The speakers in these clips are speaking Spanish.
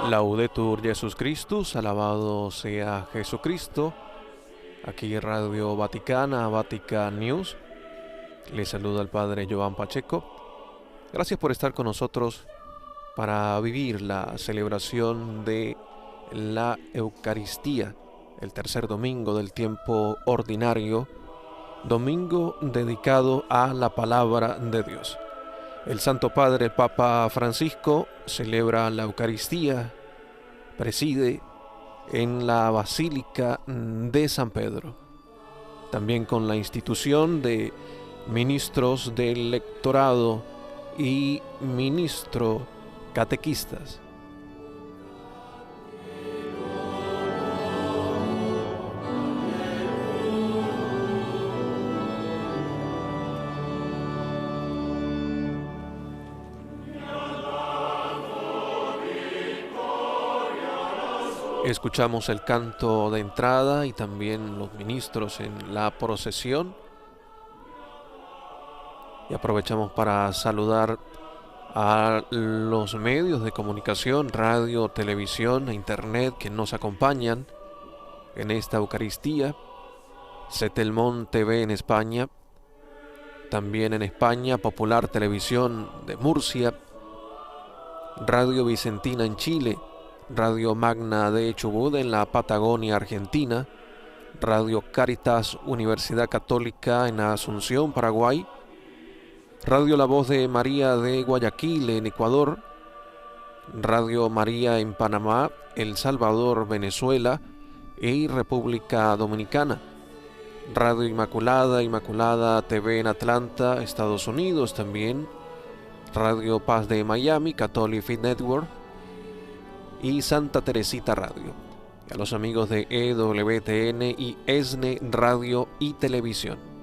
Laudetur Jesus Christus, alabado sea Jesucristo. Aquí Radio Vaticana, Vatican News. Les saluda el Padre Joan Pacheco. Gracias por estar con nosotros para vivir la celebración de la Eucaristía, el tercer domingo del tiempo ordinario, domingo dedicado a la palabra de Dios. El Santo Padre, el Papa Francisco, celebra la Eucaristía, preside en la Basílica de San Pedro, también con la institución de ministros del lectorado y ministros catequistas. Escuchamos el canto de entrada y también los ministros en la procesión. Y aprovechamos para saludar a los medios de comunicación, radio, televisión e internet que nos acompañan en esta Eucaristía. Setelmont TV en España, también en España, Popular Televisión de Murcia, Radio Vicentina en Chile, Radio Magna de Chubut en la Patagonia Argentina, Radio Caritas Universidad Católica en Asunción, Paraguay, Radio La Voz de María de Guayaquil en Ecuador, Radio María en Panamá, El Salvador, Venezuela y República Dominicana, Radio Inmaculada, Inmaculada TV en Atlanta, Estados Unidos también, Radio Paz de Miami, Catholic Faith Network y Santa Teresita Radio. Y a los amigos de EWTN y ESNE Radio y Televisión.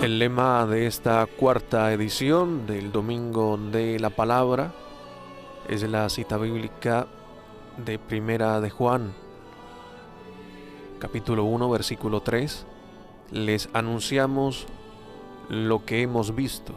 El lema de esta cuarta edición del Domingo de la Palabra es la cita bíblica de Primera de Juan, capítulo 1, versículo 3. Les anunciamos lo que hemos visto.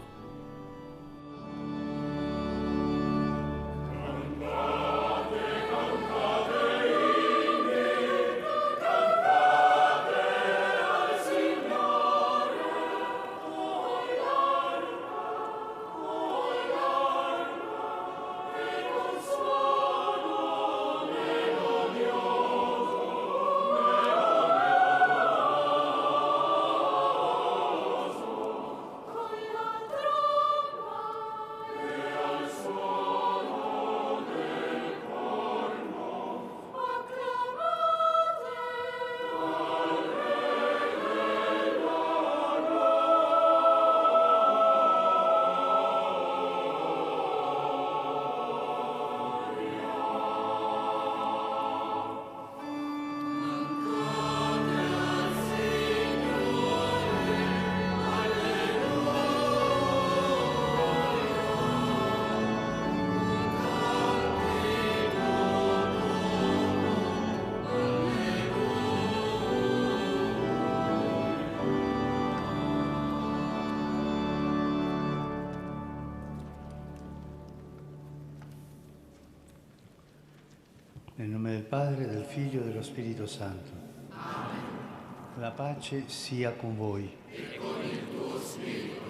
Nel nome del Padre, del Figlio e dello Spirito Santo. Amen. La pace sia con voi. E con il tuo spirito.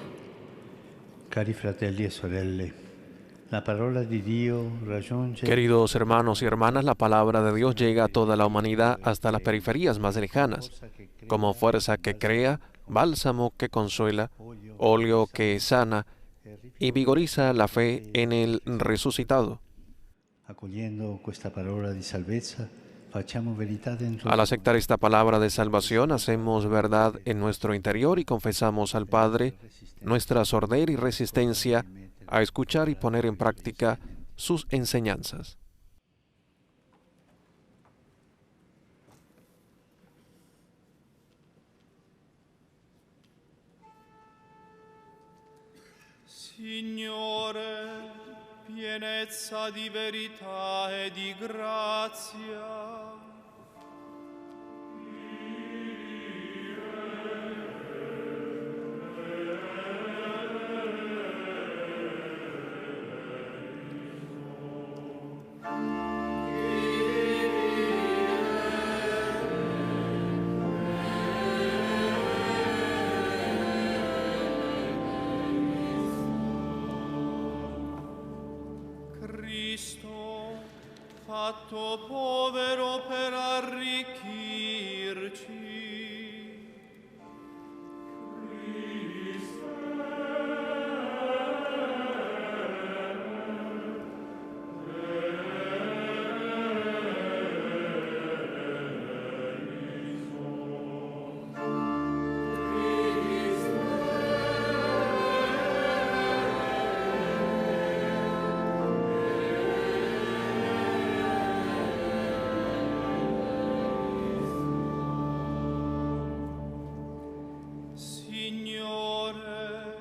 Cari fratelli e sorelle, la parola di Dio raggiunge... Queridos hermanos y hermanas, la palabra de Dios llega a toda la humanidad hasta las periferias más lejanas. Como fuerza que crea, bálsamo que consuela, óleo que sana y vigoriza la fe en el resucitado. Accogliendo questa parola di salvezza, facciamo verità dentro Al di aceptar noi. esta palabra de salvación, hacemos verdad en nuestro interior y confesamos al Padre nuestra sordera y resistencia a escuchar y poner en práctica sus enseñanzas. Signore, pienezza di verità e di grazia. Cristo, fatto povero per arricchirci. Signore,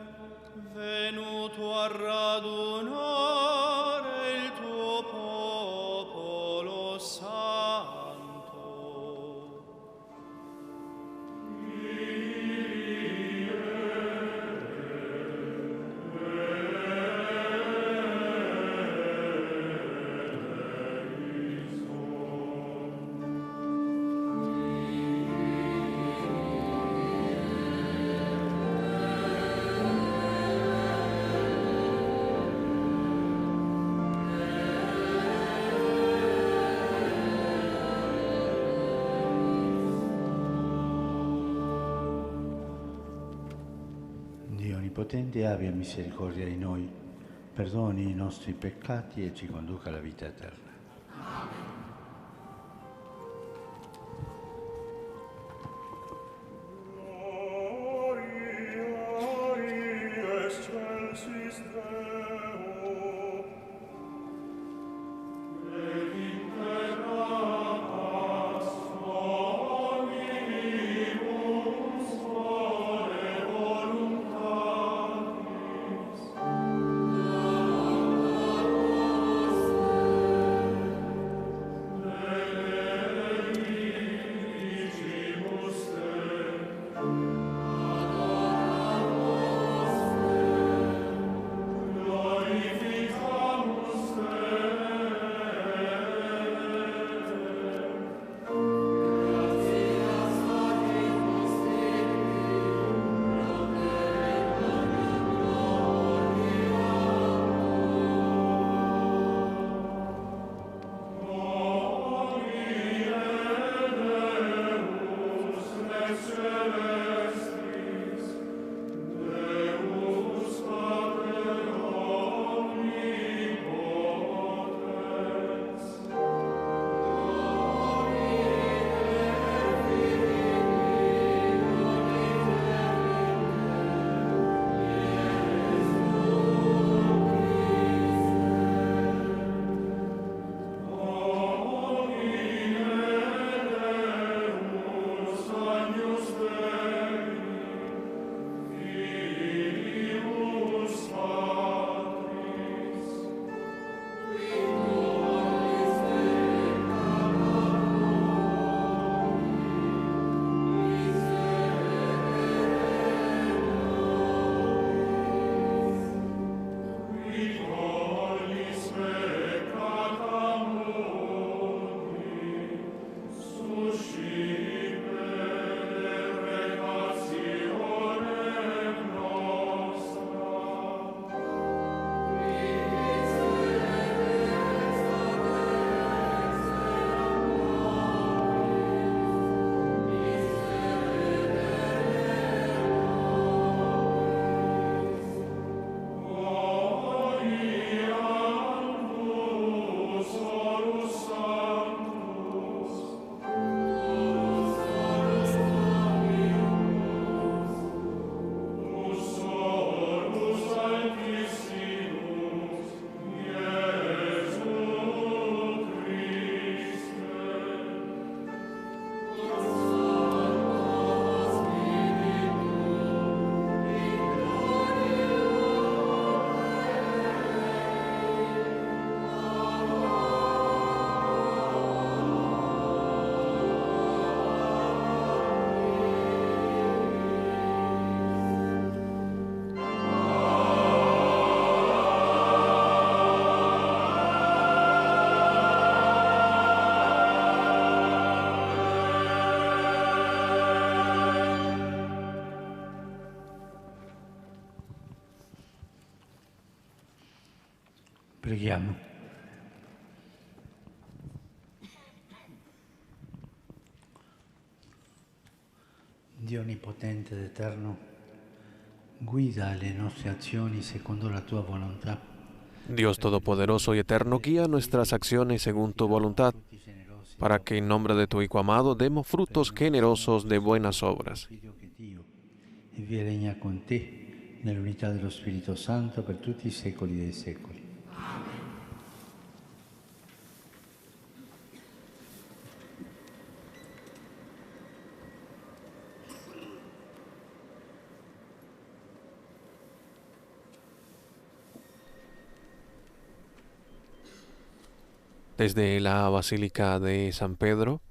venuto a radunare il tuo popolo santo. Dio Onnipotente abbia misericordia di noi, perdoni i nostri peccati e ci conduca alla vita eterna. Gloria excelsis Deo, et in terra pax omnibus fore voluntatis. Preghiamo. Dio onnipotente ed eterno, guida le nostre azioni secondo la tua volontà. Dios Todopoderoso y Eterno, guía nuestras acciones según tu voluntad, para que en nombre de tu Hijo amado demos frutos generosos de buenas obras. E vive e regna con te nell'unità dello Spirito Santo per tutti i secoli dei secoli. Desde la Basílica de San Pedro,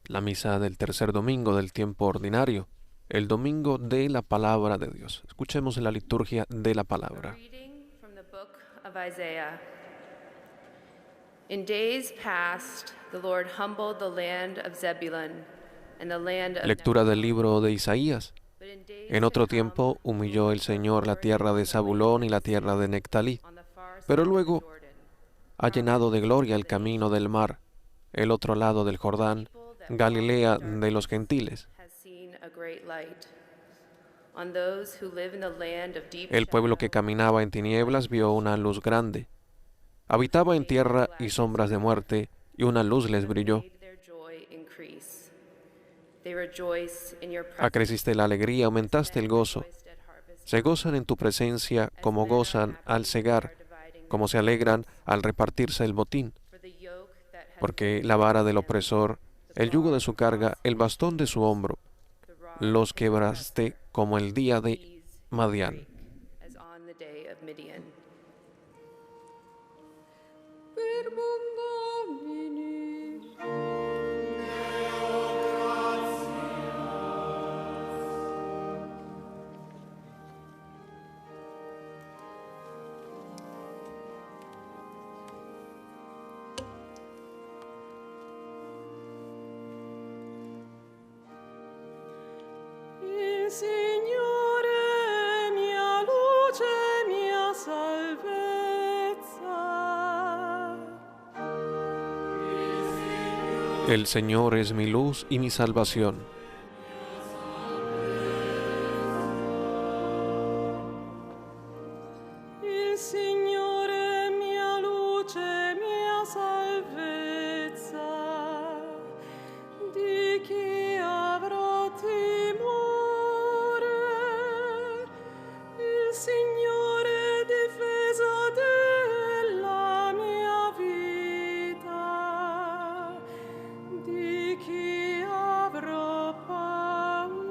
la misa del tercer domingo del tiempo ordinario, el domingo de la palabra de Dios. Escuchemos la liturgia de la palabra. Reading from the book of Isaiah. In days past, the Lord humbled the land of Zebulun and the land of Lectura del libro de Isaías. But in days En to otro come, tiempo humilló el Señor la tierra de Zabulón y la tierra de Nectalí, on the far pero side of luego Jordan, ha llenado de gloria el camino del mar, el otro lado del Jordán, Galilea de los gentiles. has seen a great light. On those who live in the land of deep El pueblo que caminaba en tinieblas vio una luz grande. Habitaba en tierra y sombras de muerte, y una luz les brilló. made their joy increase. They rejoice in your presence. Acreciste la alegría, aumentaste el gozo. Rejoiced at harvest. Se gozan en tu presencia como gozan al cegar, como se alegran al repartirse el botín, For the yoke that has porque la vara del opresor, el yugo de su carga, el bastón de su hombro, los quebraste como el día de Madián. as on the day of Midian. Il Signore mia luce, mia salvezza. El Señor es mi luz y mi salvación. Il Signore mia luce, mia salvezza. Di chi avrò timore? Il Signore difesa della mia vita. Di chi avrò paura?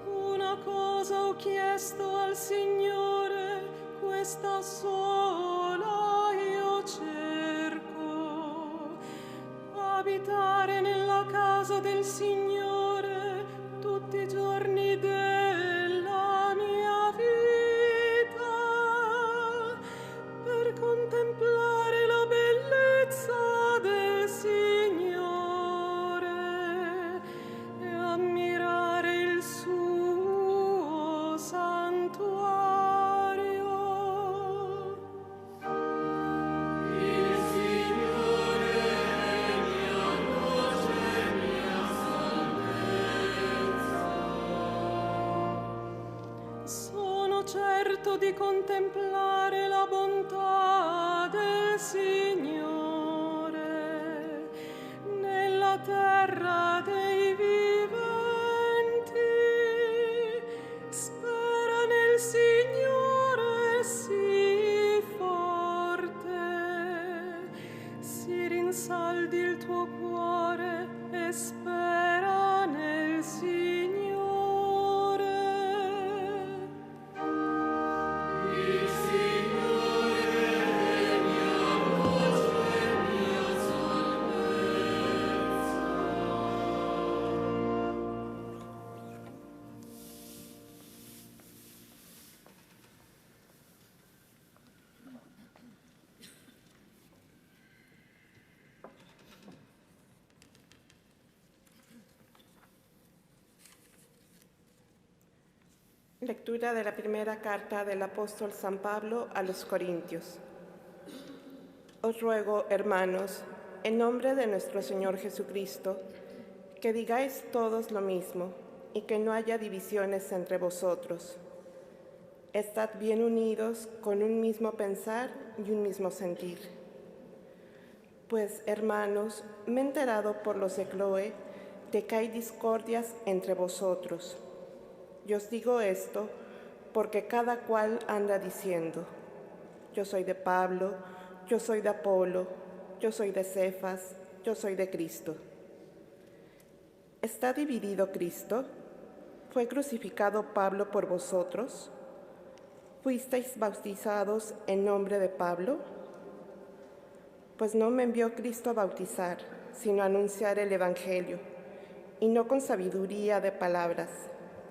Una cosa ho chiesto al Signore, questa sola io cerco, abitare nella casa del Signore tutti i giorni della mia vita, per contemplare la bellezza del Signore e ammirare il suo santuario. Sono certo di contemplare la bontà del Signore nella terra dei viventi. Spera nel Signore, sii forte, si rinsaldi il tuo cuore e spera nel Signore. Lectura de la primera carta del apóstol San Pablo a los Corintios. Os ruego, hermanos, en nombre de nuestro Señor Jesucristo, que digáis todos lo mismo y que no haya divisiones entre vosotros. Estad bien unidos con un mismo pensar y un mismo sentir. Pues, hermanos, me he enterado por los de Cloé de que hay discordias entre vosotros. Yo os digo esto porque cada cual anda diciendo: yo soy de Pablo, yo soy de Apolo, yo soy de Cefas, yo soy de Cristo. ¿Está dividido Cristo? ¿Fue crucificado Pablo por vosotros? ¿Fuisteis bautizados en nombre de Pablo? Pues no me envió Cristo a bautizar, sino a anunciar el Evangelio, y no con sabiduría de palabras,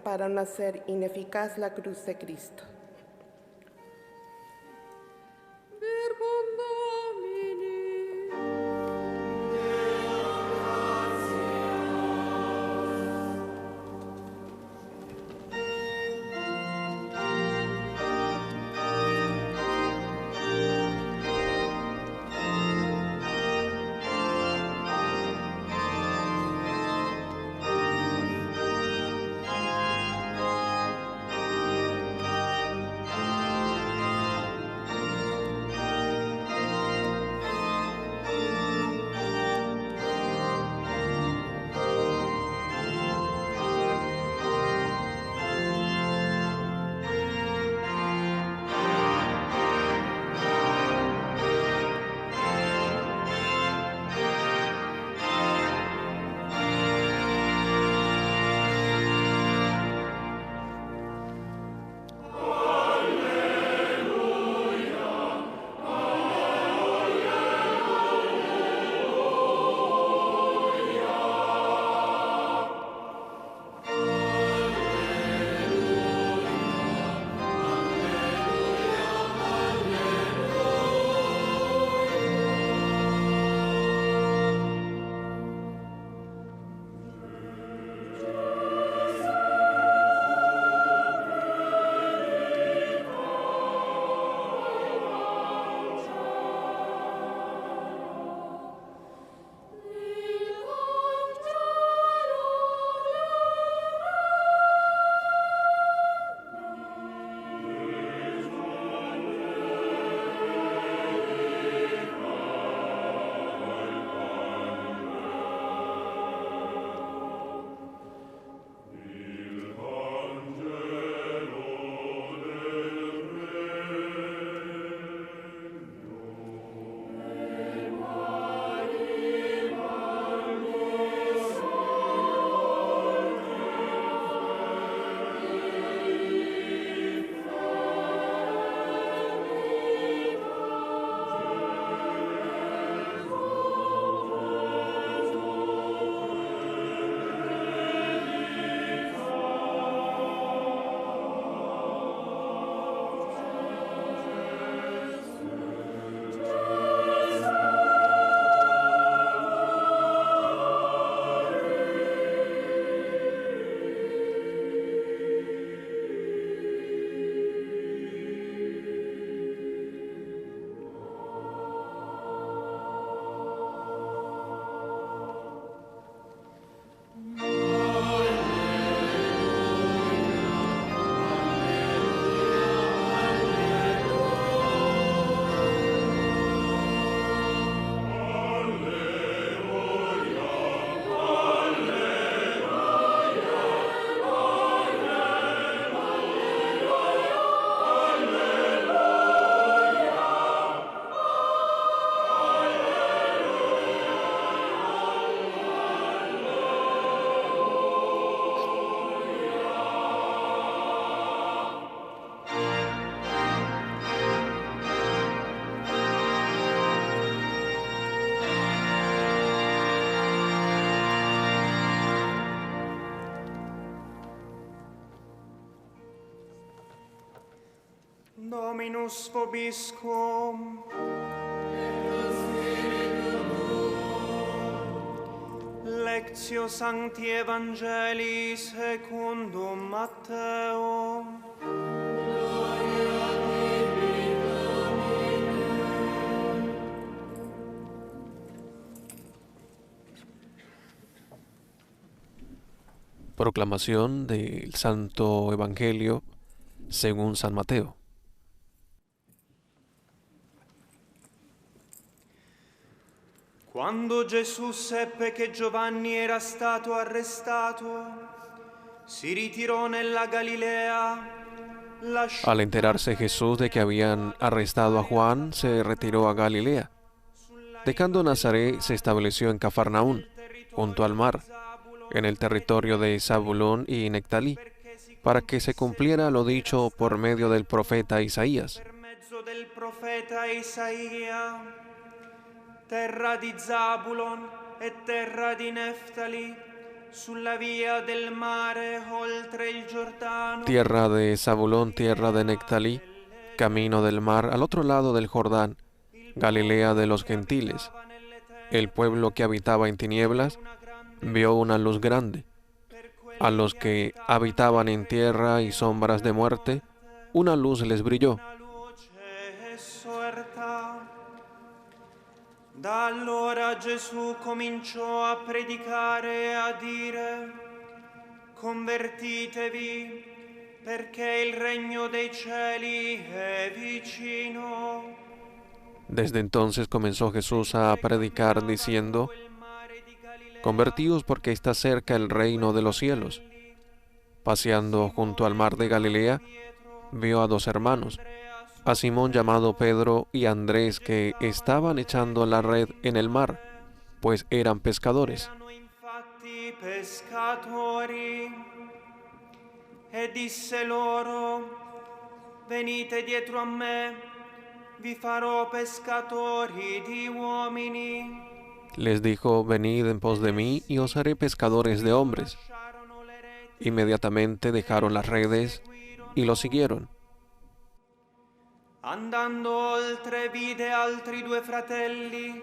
para no hacer ineficaz la cruz de Cristo. Dominus vobiscum. Lectio Sancti Evangelii secundum Matteo. Proclamación del Santo Evangelio según San Mateo. Quando Gesù seppe che Giovanni era stato arrestato, si ritirò nella Galilea. Al enterarse Jesús de que habían arrestado a Juan, se retiró a Galilea. Dejando Nazaret, se estableció en Cafarnaún, junto al mar, en el territorio de Zabulón y Nectalí, para que se cumpliera lo dicho por medio del profeta Isaías. Terra di Zabulon e terra di Neftali, sulla via del mare oltre il Giordano. Tierra de Zabulón, tierra de Nectalí, camino del mar al otro lado del Jordán, Galilea de los gentiles. El pueblo que habitaba en tinieblas vio una luz grande. A los que habitaban en tierra y sombras de muerte, una luz les brilló. Da allora Gesù cominciò a predicare e a dire: convertitevi, perché il regno dei cieli è vicino. Desde entonces comenzó Jesús a predicar diciendo: convertíos porque está cerca el reino de los cielos. Paseando junto al mar de Galilea, vio a dos hermanos, a Simón llamado Pedro y Andrés, que estaban echando la red en el mar, pues eran pescadores. E disse loro: venite dietro a me, vi farò pescatori di uomini. Les dijo: venid en pos de mí y os haré pescadores de hombres. Inmediatamente dejaron las redes y lo siguieron. Andando oltre vide altri due fratelli,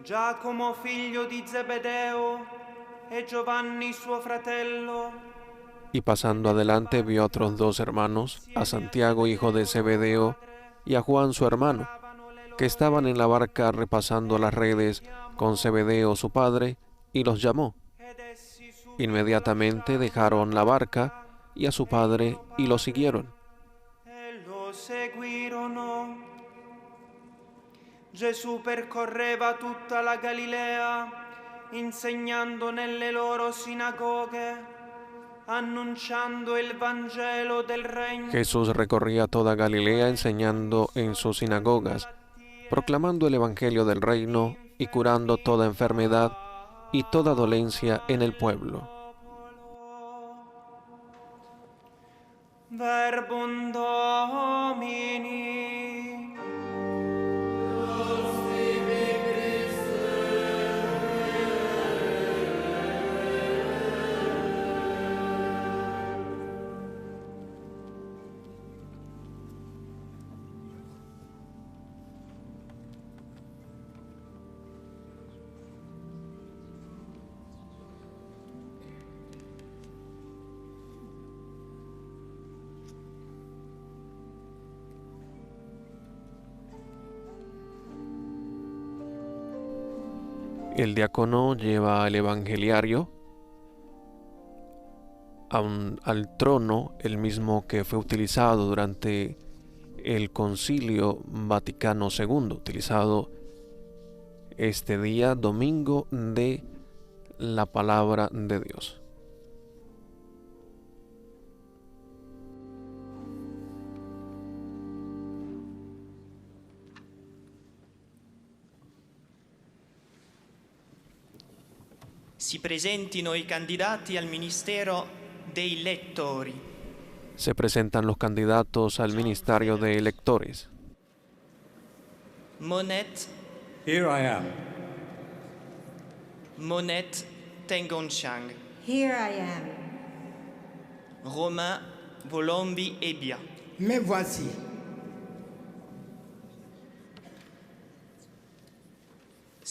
Giacomo figlio di Zebedeo e Giovanni suo fratello. Y pasando adelante vio a otros dos hermanos, a Santiago hijo de Zebedeo y a Juan su hermano, que estaban en la barca repasando las redes con Zebedeo su padre, y los llamó. Inmediatamente dejaron la barca y a su padre y lo siguieron. Seguirono. Gesù percorreva tutta la Galilea, insegnando nelle loro sinagoghe, annunciando il Vangelo del Regno. Jesús recorría toda Galilea enseñando en sus sinagogas, proclamando el Evangelio del Reino y curando toda enfermedad y toda dolencia en el pueblo. Verbum Domini. El diácono lleva el evangeliario al trono, el mismo que fue utilizado durante el Concilio Vaticano II, utilizado este día, domingo de la Palabra de Dios. Si presentino i candidati al ministero dei lettori. Se presentan los candidatos al ministerio de electores. Monet. Here I am. Monet Tengonchang. Here I am. Romain Volombi Ebbia. Me voici.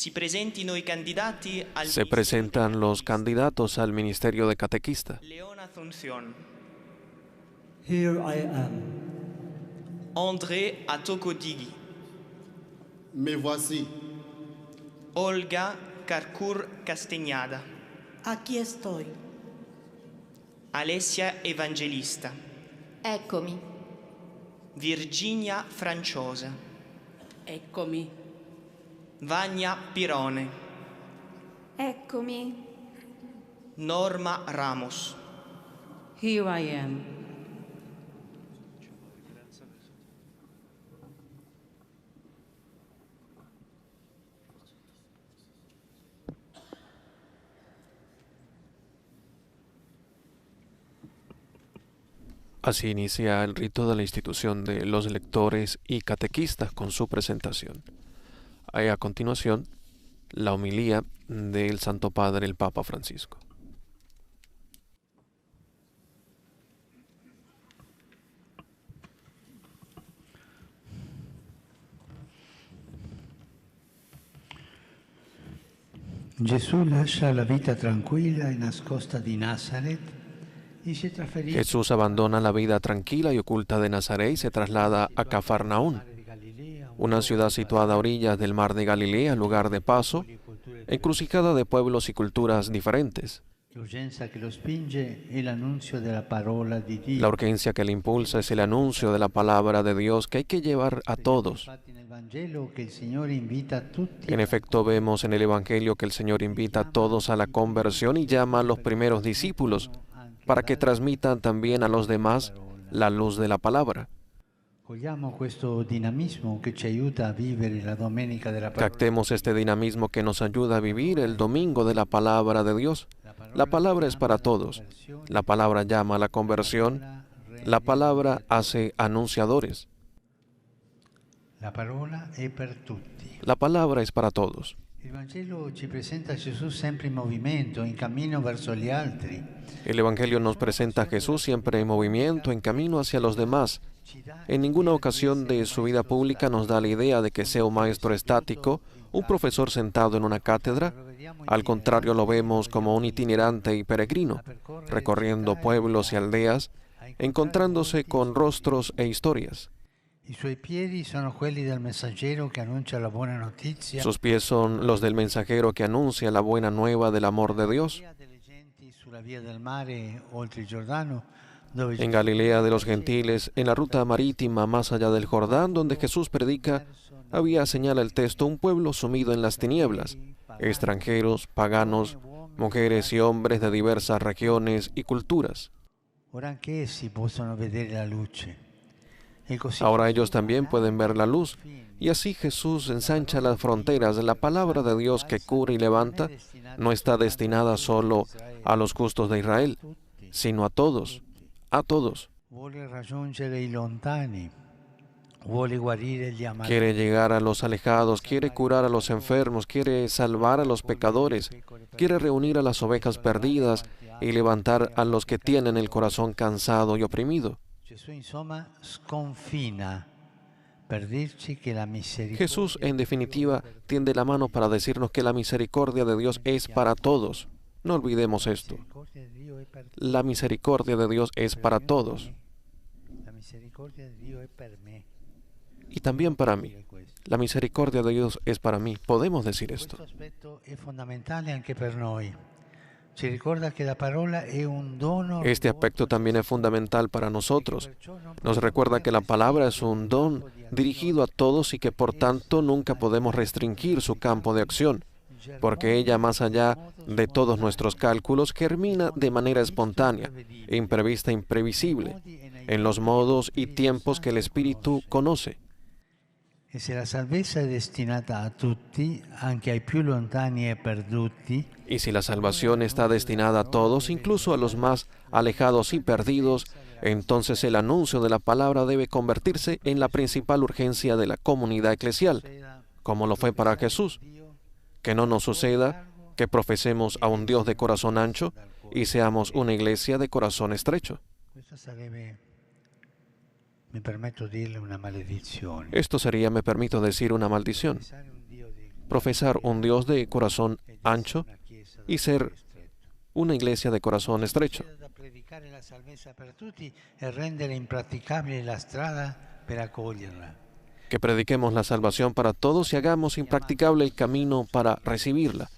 Si presentino i candidati al Se presentan los candidatos al ministerio de catequista. Leona Asunción, Here I am. André Atokodigui, Me voici. Olga Carcur Castagnada, Aquí estoy. Alessia Evangelista, Eccomi. Virginia Franciosa, Eccomi. Vania Pirone, Eccomi. Norma Ramos. Here I am. Así inicia el rito de la institución de los lectores y catequistas con su presentación. Hay a continuación la homilía del Santo Padre, el Papa Francisco. Gesù lascia la vita tranquilla e nascosta di Nazareth y se trasferisce Jesús abandona la vida tranquila y oculta de Nazaret y se traslada a Cafarnaún, una ciudad situada a orillas del mar de Galilea, lugar de paso, encrucijada de pueblos y culturas diferentes. L'urgenza che lo spinge è l'annunzio della parola di Dio. La urgencia que le impulsa es el anuncio de la palabra de Dios que hay que llevar a todos. Infatti nel Vangelo che il Signore invita a tutti En efecto, vemos en el Evangelio que el Señor invita a todos a la conversión y llama a los primeros discípulos para que transmitan también a los demás la luz de la palabra. cogliamo questo dinamismo che ci aiuta a vivere la domenica della parola. Captemos este dinamismo que nos ayuda a vivir el domingo de la palabra de Dios. La palabra es para todos. La palabra llama a la conversión. La palabra hace anunciadores. La parola è per tutti. La palabra es para todos. Il Vangelo ci presenta Gesù sempre in movimento, in cammino verso gli altri. El Evangelio nos presenta a Jesús siempre en movimiento, en camino hacia los demás. En ninguna ocasión de su vida pública nos da la idea de que sea un maestro estático, un profesor sentado en una cátedra. Al contrario, lo vemos como un itinerante y peregrino, recorriendo pueblos y aldeas, encontrándose con rostros e historias. I suoi piedi sono quelli del messaggero che annuncia la buona notizia. Sus pies son los del mensajero que anuncia la buena nueva del amor de Dios. Sulla via del mare oltre il Giordano, dove En Galilea de los gentiles, en la ruta marítima más allá del Jordán, donde Jesús predica, había, señala el texto, un pueblo sumido en las tinieblas, extranjeros, paganos, mujeres y hombres de diversas regiones y culturas. ora anche essi possono vedere la luce. E così Ahora ellos también pueden ver la luz, y así Jesús ensancha las fronteras. La palabra de Dios que cura y levanta no está destinada solo a los justos de Israel, sino a todos, a todos. vuole raggiungere i lontani, vuole guarire gli amalati. Quiere llegar a los alejados, quiere curar a los enfermos, quiere salvar a los pecadores, quiere reunir a las ovejas perdidas y levantar a los que tienen el corazón cansado y oprimido. Gesù insomma sconfina per dirci che la misericordia Jesús, en definitiva, tiende la mano para decirnos que la misericordia de Dios es para todos. No olvidemos esto. di Dio è per La misericordia de Dios es para todos, la misericordia di Dio è per me. y también para mí. La misericordia de Dios es para mí. Podemos decir esto. Questo aspetto è fondamentale anche per noi. Ci ricorda che la parola è un dono. Este aspecto también es fundamental para nosotros. Nos recuerda que la palabra es un don dirigido a todos y que por tanto nunca podemos restringir su campo de acción, porque ella, más allá de todos nuestros cálculos, germina de manera espontánea, imprevista, imprevisible, en los modos y tiempos que el Espíritu conoce. E se la salvezza è destinata a tutti, anche ai più lontani e perduti, Y si la salvación está destinada a todos, incluso a los más alejados y perdidos, entonces el anuncio de la palabra debe convertirse en la principal urgencia de la comunidad eclesial, como lo fue para Jesús. Que no nos suceda que profesemos a un Dios de corazón ancho y seamos una iglesia de corazón estrecho. questa sarebbe, mi permetto dirle, una maledizione. Esto sería, me permito decir, una maldición. profesar un Dios de corazón ancho y ser una iglesia de corazón estrecho. predicare la salvezza per tutti e rendere impraticabile la strada per accoglierla. Que prediquemos la salvación para todos y hagamos impracticable el camino para recibirla.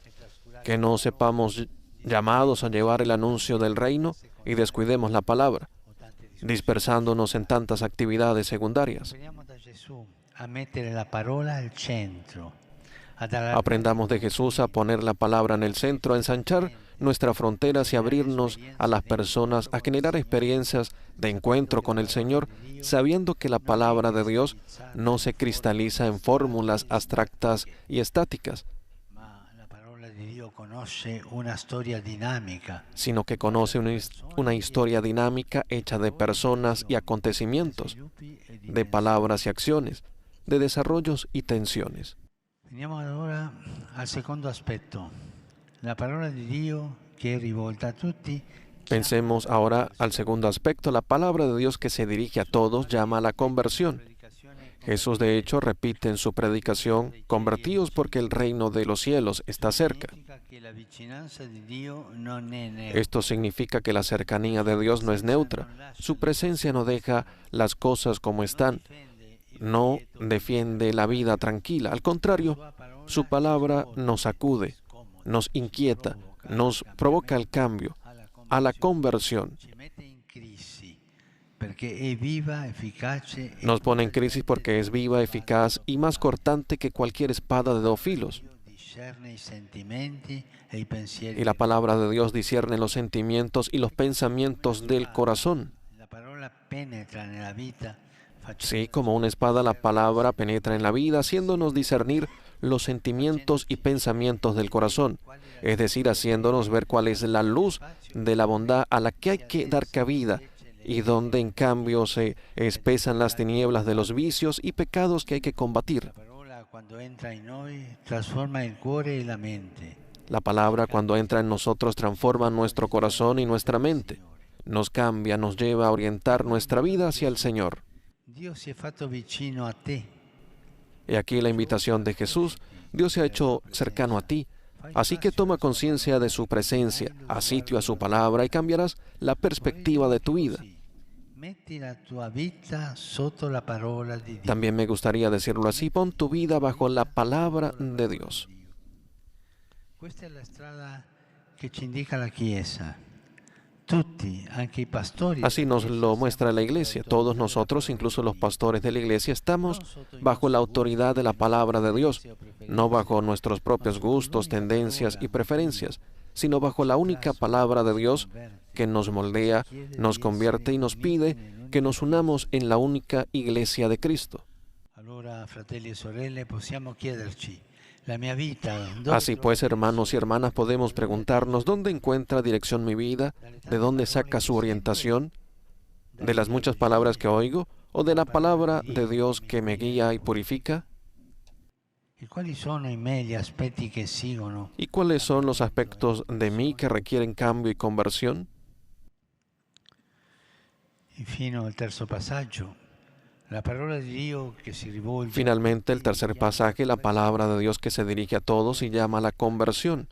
Que no sepamos llamados a llevar el anuncio del reino y descuidemos la palabra, dispersándonos en tantas actividades secundarias. Impariamo da Gesù a mettere la parola al centro. Aprendamos de Jesús a poner la palabra en el centro, a ensanchar nuestras fronteras y abrirnos a las personas, a generar experiencias de encuentro con el Señor, sabiendo que la palabra de Dios no se cristaliza en fórmulas abstractas y estáticas, sino que conoce una historia dinámica hecha de personas y acontecimientos, de palabras y acciones, de desarrollos y tensiones. Veniamo ora al secondo aspetto. La parola di Dio che è rivolta a tutti. Pensemos ahora al segundo aspecto. La palabra de Dios que se dirige a todos llama a la conversión. Jesús, de hecho, repite en su predicación: convertíos porque el reino de los cielos está cerca. Esto significa que la cercanía de Dios no es neutra. Su presencia no deja las cosas como están. No defiende la vida tranquila. Al contrario, su palabra nos sacude, nos inquieta, nos provoca el cambio, a la conversión. Nos pone en crisis porque es viva, eficaz y más cortante que cualquier espada de dos filos. Y la palabra de Dios discierne los sentimientos y los pensamientos del corazón. Sí, como una espada, la palabra penetra en la vida, haciéndonos discernir los sentimientos y pensamientos del corazón, es decir, haciéndonos ver cuál es la luz de la bondad a la que hay que dar cabida y donde en cambio se espesan las tinieblas de los vicios y pecados que hay que combatir. La palabra, cuando entra en nosotros, transforma nuestro corazón y nuestra mente, nos cambia, nos lleva a orientar nuestra vida hacia el Señor. Y aquí la invitación de Jesús: Dios se ha hecho cercano a ti, así que toma conciencia de su presencia, haz sitio a su palabra y cambiarás la perspectiva de tu vida. También me gustaría decirlo así: pon tu vida bajo la palabra de Dios. Questa è la strada che ci indica la Chiesa. Así nos lo muestra la Iglesia. Todos nosotros, incluso los pastores de la Iglesia, estamos bajo la autoridad de la palabra de Dios, no bajo nuestros propios gustos, tendencias y preferencias, sino bajo la única palabra de Dios que nos moldea, nos convierte y nos pide que nos unamos en la única Iglesia de Cristo. Así pues, hermanos y hermanas, podemos preguntarnos: ¿dónde encuentra dirección mi vida? ¿De dónde saca su orientación? ¿De las muchas palabras que oigo? ¿O de la palabra de Dios que me guía y purifica? ¿Y cuáles son los aspectos de mí que requieren cambio y conversión? Finalmente, el tercer pasaje, la palabra de Dios que se dirige a todos y llama a la conversión,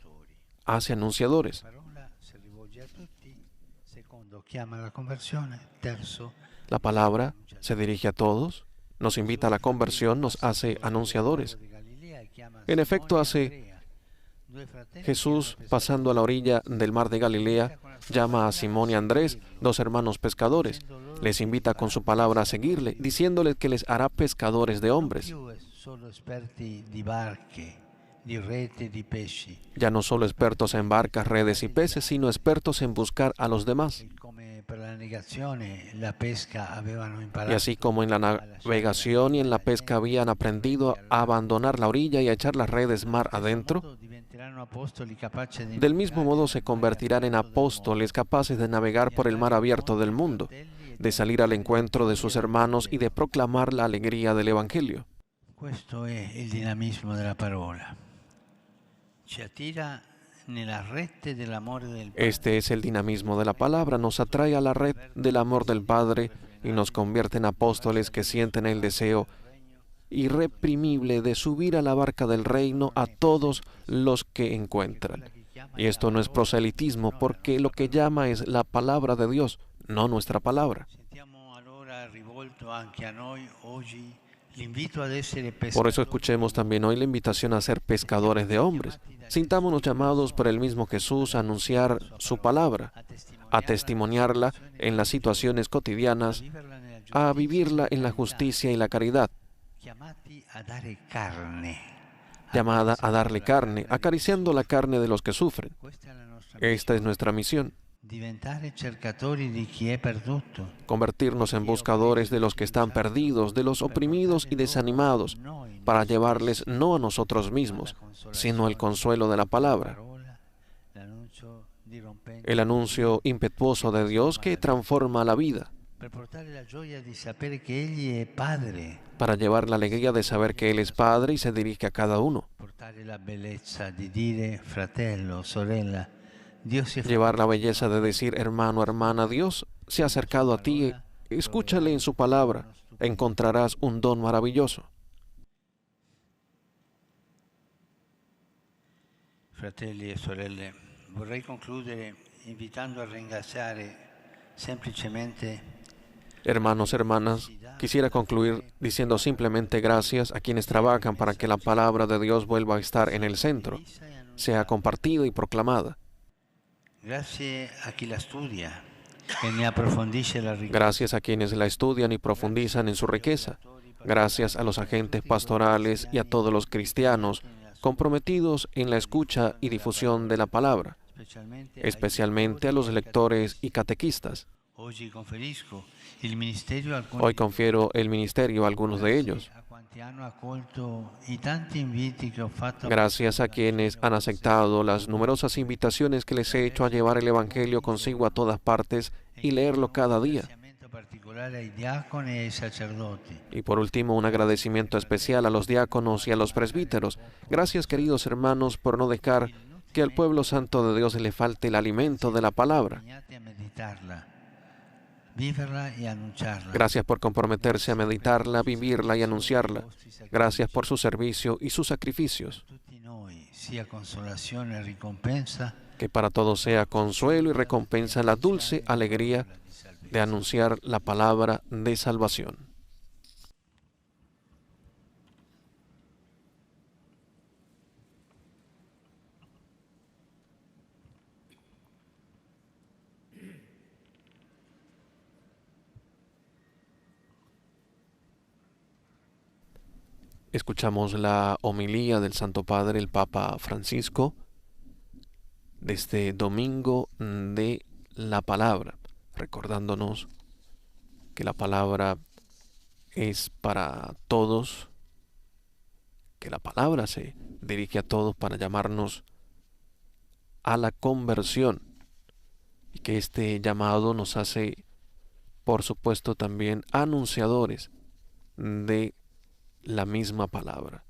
hace anunciadores. La palabra se dirige a todos, nos invita a la conversión, nos hace anunciadores. En efecto, Jesús, pasando a la orilla del mar de Galilea, llama a Simón y Andrés, dos hermanos pescadores. Les invita con su palabra a seguirle, diciéndoles que les hará pescadores de hombres. Ya no solo expertos en barcas, redes y peces, sino expertos en buscar a los demás. Y así como en la navegación y en la pesca habían aprendido a abandonar la orilla y a echar las redes mar adentro, del mismo modo se convertirán en apóstoles capaces de navegar por el mar abierto del mundo, de salir al encuentro de sus hermanos y de proclamar la alegría del Evangelio. Este es el dinamismo de la palabra, nos atrae a la red del amor del Padre y nos convierte en apóstoles que sienten el deseo irreprimible de subir a la barca del reino a todos los que encuentran. Y esto no es proselitismo, porque lo que llama es la palabra de Dios, no nuestra palabra. Por eso escuchemos también hoy la invitación a ser pescadores de hombres. Sintámonos llamados por el mismo Jesús a anunciar su palabra, a testimoniarla en las situaciones cotidianas, a vivirla en la justicia y la caridad. Llamada a darle carne, acariciando la carne de los que sufren. Esta es nuestra misión. Convertirnos en buscadores de los que están perdidos, de los oprimidos y desanimados, para llevarles no a nosotros mismos, sino el consuelo de la palabra. El anuncio impetuoso de Dios que transforma la vida. Para llevar la alegría de saber que Él es Padre y se dirige a cada uno. Llevar la belleza de decir, hermano, hermana, Dios se ha acercado a ti, escúchale en su palabra, encontrarás un don maravilloso. Fratelli e sorelle, vorrei concludere invitando a ringraziare semplicemente. Hermanos, hermanas, quisiera concluir diciendo simplemente gracias a quienes trabajan para que la palabra de Dios vuelva a estar en el centro, sea compartida y proclamada. Gracias a quienes la estudian y profundizan en su riqueza. Gracias a los agentes pastorales y a todos los cristianos comprometidos en la escucha y difusión de la palabra, especialmente a los lectores y catequistas. Hoy confiero el ministerio a algunos de ellos. Gracias a quienes han aceptado las numerosas invitaciones que les he hecho a llevar el Evangelio consigo a todas partes y leerlo cada día. Y por último, un agradecimiento especial a los diáconos y a los presbíteros. Gracias, queridos hermanos, por no dejar que al pueblo santo de Dios le falte el alimento de la palabra. Gracias por comprometerse a meditarla, vivirla y anunciarla. Gracias por su servicio y sus sacrificios. Que para todos sea consuelo y recompensa la dulce alegría de anunciar la palabra de salvación. Escuchamos la homilía del Santo Padre, el Papa Francisco, de este Domingo de la Palabra, recordándonos que la palabra es para todos, que la palabra se dirige a todos para llamarnos a la conversión y que este llamado nos hace, por supuesto, también anunciadores de la misma palabra.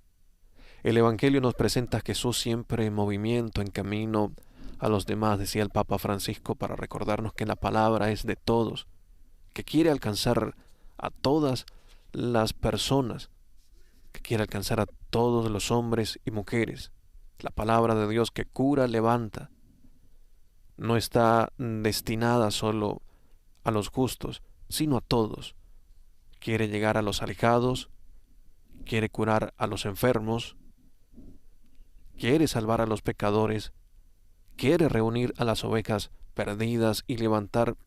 El Evangelio nos presenta a Jesús siempre en movimiento, en camino a los demás, decía el Papa Francisco, para recordarnos que la palabra es de todos, que quiere alcanzar a todas las personas, que quiere alcanzar a todos los hombres y mujeres. La palabra de Dios que cura, levanta, no está destinada solo a los justos, sino a todos. Quiere llegar a los alejados, quiere curar a los enfermos, quiere salvar a los pecadores, quiere reunir a las ovejas perdidas y levantar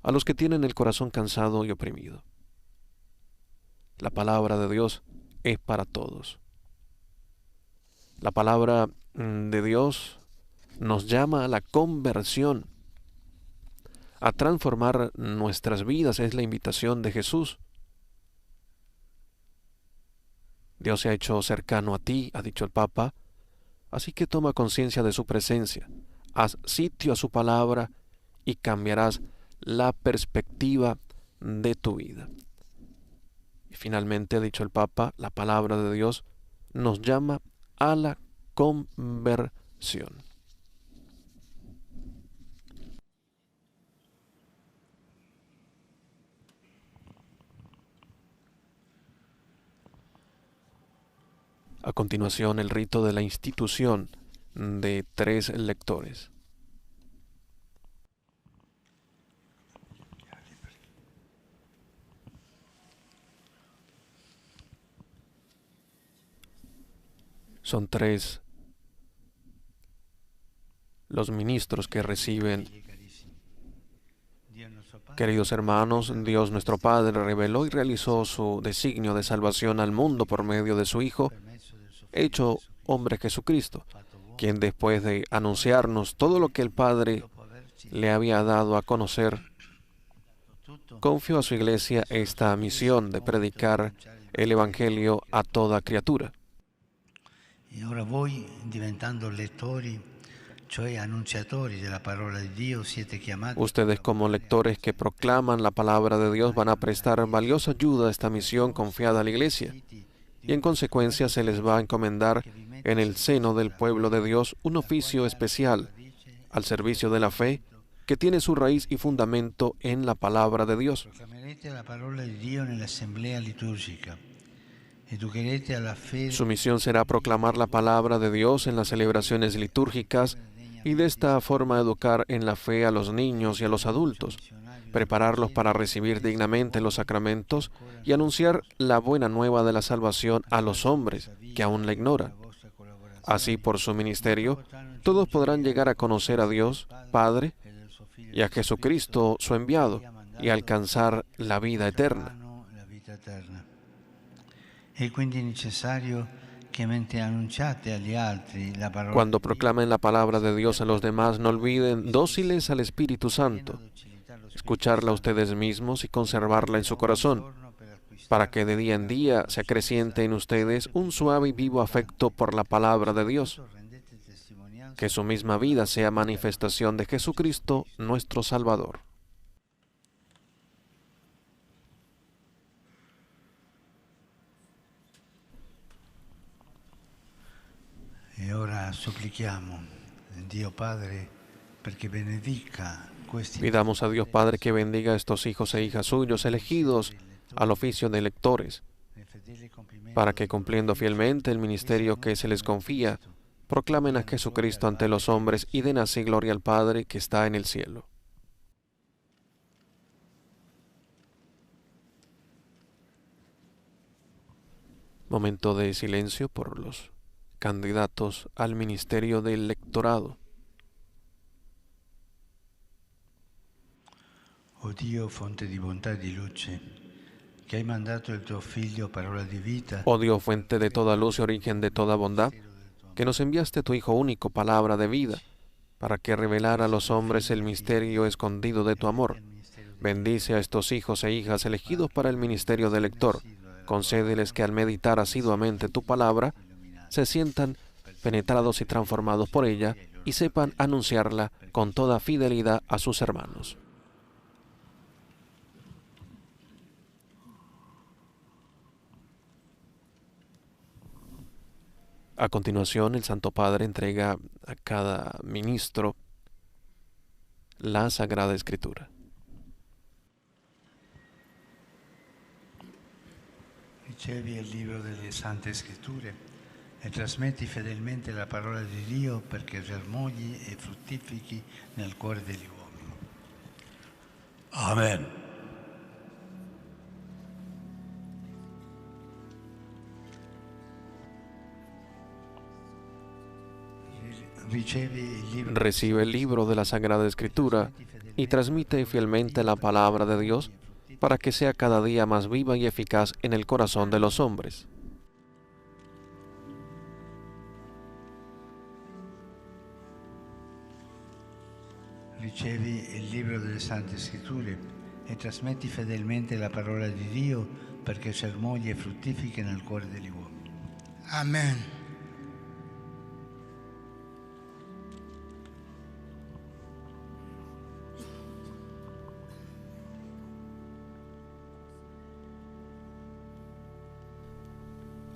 a los que tienen el corazón cansado y oprimido. La palabra de Dios es para todos. La palabra de Dios nos llama a la conversión, a transformar nuestras vidas. Es la invitación de Jesús. Dios se ha hecho cercano a ti, ha dicho el Papa, así que toma conciencia de su presencia, haz sitio a su palabra y cambiarás la perspectiva de tu vida. Y finalmente, ha dicho el Papa, la palabra de Dios nos llama a la conversión. continuación, el rito de la institución de 3 lectores. Son 3 los ministros que reciben. Queridos hermanos, Dios nuestro Padre reveló y realizó su designio de salvación al mundo por medio de su Hijo, hecho hombre Jesucristo, quien después de anunciarnos todo lo que el Padre le había dado a conocer, confió a su Iglesia esta misión de predicar el Evangelio a toda criatura. Y ahora voi, diventando lettori, cioè annunciatori della parola di Dio, siete chiamati. Ustedes, como lectores que proclaman la palabra de Dios, van a prestar valiosa ayuda a esta misión confiada a la Iglesia, y en consecuencia se les va a encomendar en el seno del pueblo de Dios un oficio especial al servicio de la fe que tiene su raíz y fundamento en la palabra de Dios. Proclamerete la parola di Dio nell'assemblea liturgica. Educherete alla fede. Su misión será proclamar la palabra de Dios en las celebraciones litúrgicas y de esta forma educar en la fe a los niños y a los adultos, prepararlos para recibir dignamente los sacramentos y anunciar la buena nueva de la salvación a los hombres que aún la ignoran. Así, por su ministerio, todos podrán llegar a conocer a Dios, Padre, y a Jesucristo, su enviado, y alcanzar la vida eterna. È quindi necessario che mentre annunciate agli altri la parola. Cuando proclamen la palabra de Dios a los demás, no olviden, dóciles al Espíritu Santo, escucharla ustedes mismos y conservarla en su corazón, para que de día en día se acreciente en ustedes un suave y vivo afecto por la palabra de Dios, que su misma vida sea manifestación de Jesucristo, nuestro Salvador. E ora supplichiamo Dio Padre perché benedica questi. Pidamos a Dios Padre que bendiga a estos hijos e hijas suyos elegidos al oficio de lectores, para que cumpliendo fielmente el ministerio que se les confía, proclamen a Jesucristo ante los hombres y den así gloria al Padre que está en el cielo. Momento de silencio por los candidatos al ministerio del lectorado. O Dio, fonte di bontà e di luce, che hai mandato il tuo Figlio, parola di vita. Oh Dios, fuente de toda luz y origen de toda bondad, que nos enviaste tu Hijo único, palabra de vida, para que revelara a los hombres el misterio escondido de tu amor. Bendice a estos hijos e hijas elegidos para el ministerio del lector. Concédeles que al meditar asiduamente tu palabra, se sientan penetrados y transformados por ella y sepan anunciarla con toda fidelidad a sus hermanos. A continuación, el Santo Padre entrega a cada ministro la Sagrada Escritura. Ricevi il libro delle Sante Scritture e trasmetti fedelmente la parola di Dio perché germogli e fruttifichi nel cuore degli uomini. Amen. Recibe el libro de la Sagrada Escritura y transmite fielmente la palabra de Dios para que sea cada día más viva y eficaz en el corazón de los hombres. Ricevi il libro delle Sante Scritture e trasmetti fedelmente la parola di Dio perché germogli e fruttifichi nel cuore degli uomini. Amen.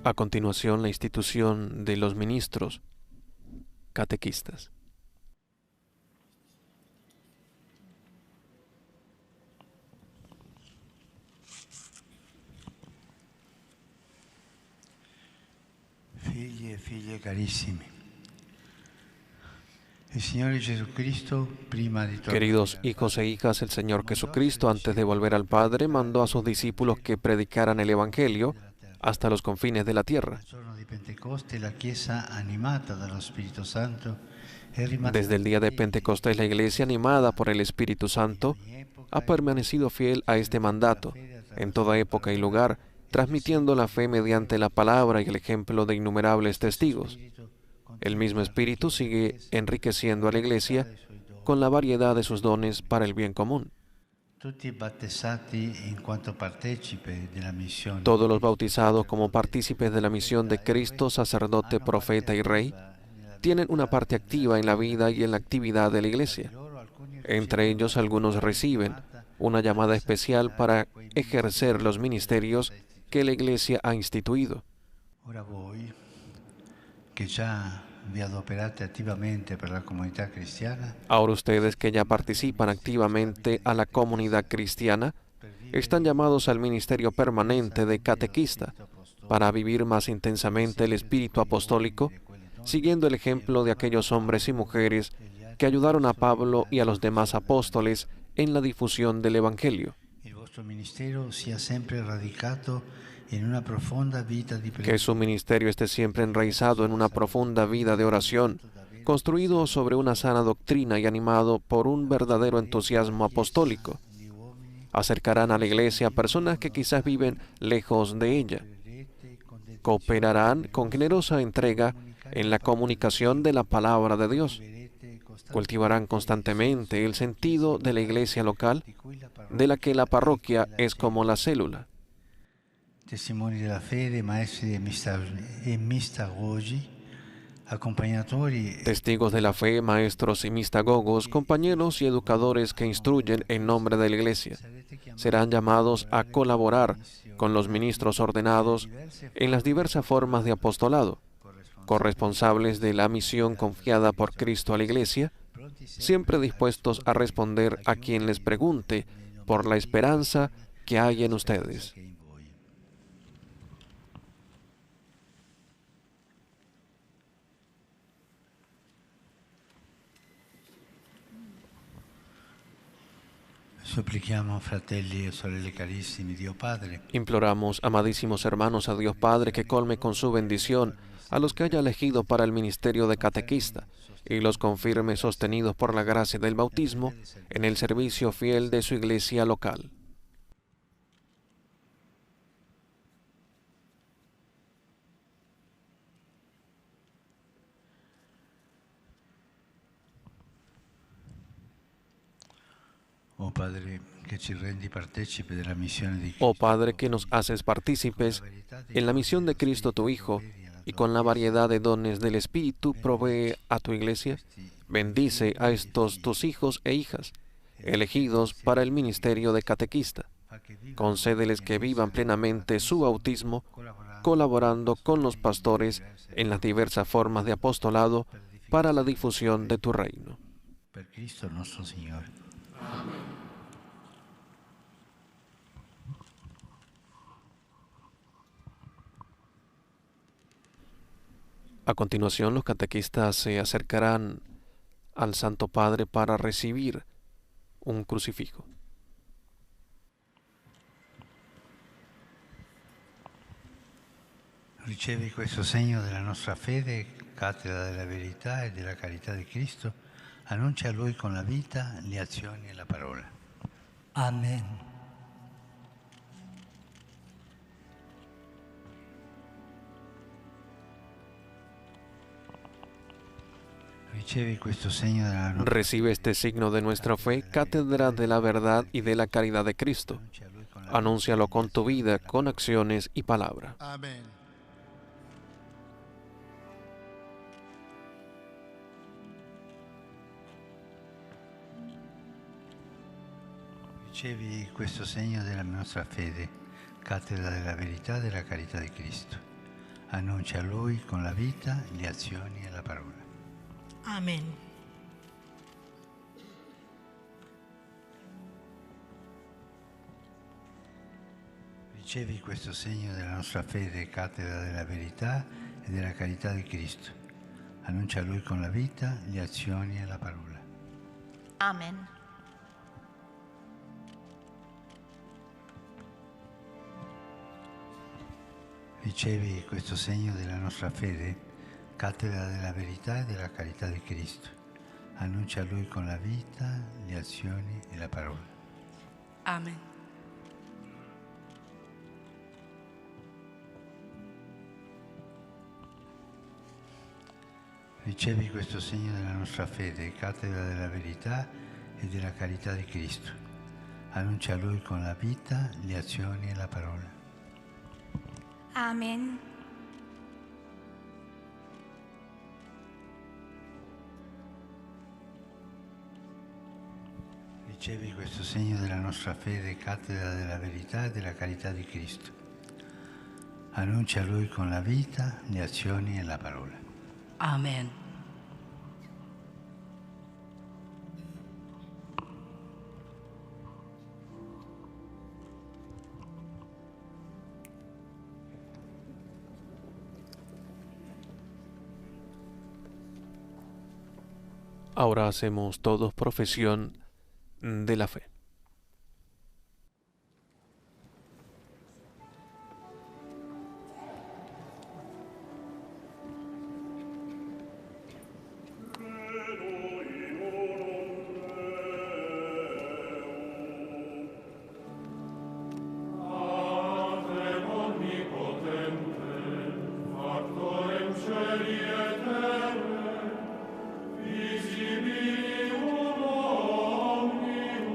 A continuación, la institución de los ministros catequistas. Figli carissimi, el Signore Jesucristo, prima di tornare Queridos hijos e hijas, el Señor Jesucristo, antes de volver al Padre, mandó a sus discípulos que predicaran el Evangelio hasta los confines de la tierra. il giorno di Pentecoste, la Chiesa, animata dallo Spirito Santo, è rimasta Desde el día de Pentecostés, la Iglesia, animada por el Espíritu Santo, ha permanecido fiel a este mandato en toda época y lugar, transmitiendo la fe mediante la palabra y el ejemplo de innumerables testigos. El mismo Espíritu sigue enriqueciendo a la Iglesia con la variedad de sus dones para el bien común. tutti battezzati in quanto partecipe della missione. Todos los bautizados como partícipes de la misión de Cristo, sacerdote, profeta y rey, tienen una parte activa en la vida y en la actividad de la Iglesia. Entre ellos, algunos reciben una llamada especial para ejercer los ministerios que la Iglesia ha instituido. Ora voi, che già vi adoperate attivamente per la comunità cristiana, Ahora ustedes que ya participan activamente a la comunidad cristiana, están llamados al ministerio permanente de catequista para vivir más intensamente el espíritu apostólico, siguiendo el ejemplo de aquellos hombres y mujeres que ayudaron a Pablo y a los demás apóstoles en la difusión del Evangelio. il vostro ministero sia sempre radicato in una profonda vita di Que su ministerio esté siempre enraizado en una profunda vida de oración, construido sobre una sana doctrina y animado por un verdadero entusiasmo apostólico. Acercarán a la Iglesia a personas que quizás viven lejos de ella. Cooperarán con generosa entrega en la comunicación de la palabra de Dios. Cultivarán constantemente el sentido de la iglesia local, de la que la parroquia es como la célula. testimoni della fede, maestri e mistagogi, accompagnatori Testigos de la fe, maestros y mistagogos, compañeros y educadores que instruyen en nombre de la iglesia, serán llamados a colaborar con los ministros ordenados en las diversas formas de apostolado, corresponsables de la misión confiada por Cristo a la iglesia, siempre dispuestos a responder a quien les pregunte por la esperanza que hay en ustedes. Supplichiamo, fratelli e sorelle carissimi, Dio Padre, Imploramos, amadísimos hermanos, a Dios Padre que colme con su bendición a los que haya elegido para el ministerio de catequista y los confirme sostenidos por la gracia del bautismo en el servicio fiel de su iglesia local. oh Padre, che ci rendi partecipe della missione di Oh Cristo, Padre, que nos haces partícipes en la misión de Cristo tu Hijo, y con la variedad de dones del Espíritu provee a tu iglesia, bendice a estos tus hijos e hijas, elegidos para el ministerio de catequista. Concédeles que vivan plenamente su bautismo, colaborando con los pastores en las diversas formas de apostolado para la difusión de tu reino. per Cristo nostro Signore. A continuación, los catequistas se acercarán al Santo Padre para recibir un crucifijo. Ricevi questo segno della nostra fede, cattedra della verità e della carità di Cristo, annuncia a Lui con la vita, le azioni e la parola. Amen. Ricevi questo segno della nostra Recibe este signo de nuestra fe, cátedra de la verdad y de la caridad de Cristo. Anúncialo con tu vida, con acciones y palabra. Amén. Ricevi questo segno della nostra fede, cattedra della verità e della carità di Cristo. Annuncia a Lui con la vita, le azioni e la parola. Amen. Ricevi questo segno della nostra fede, cattedra della verità e e della carità di Cristo. Annuncia a Lui con la vita, le azioni e la parola. Amen. Ricevi questo segno della nostra fede, cattedra della verità e della carità di Cristo. Annuncia a Lui con la vita, le azioni e la parola. Amen. Ricevi questo segno della nostra fede, cattedra della verità e della carità di Cristo. Annuncia a Lui con la vita, le azioni e la parola. Amen. Ricevi questo segno della nostra fede, cattedra della verità e della carità di Cristo. Annuncia a Lui con la vita, le azioni e la parola. Amen. Ahora hacemos todos profesión de la fe. Visibilium omnium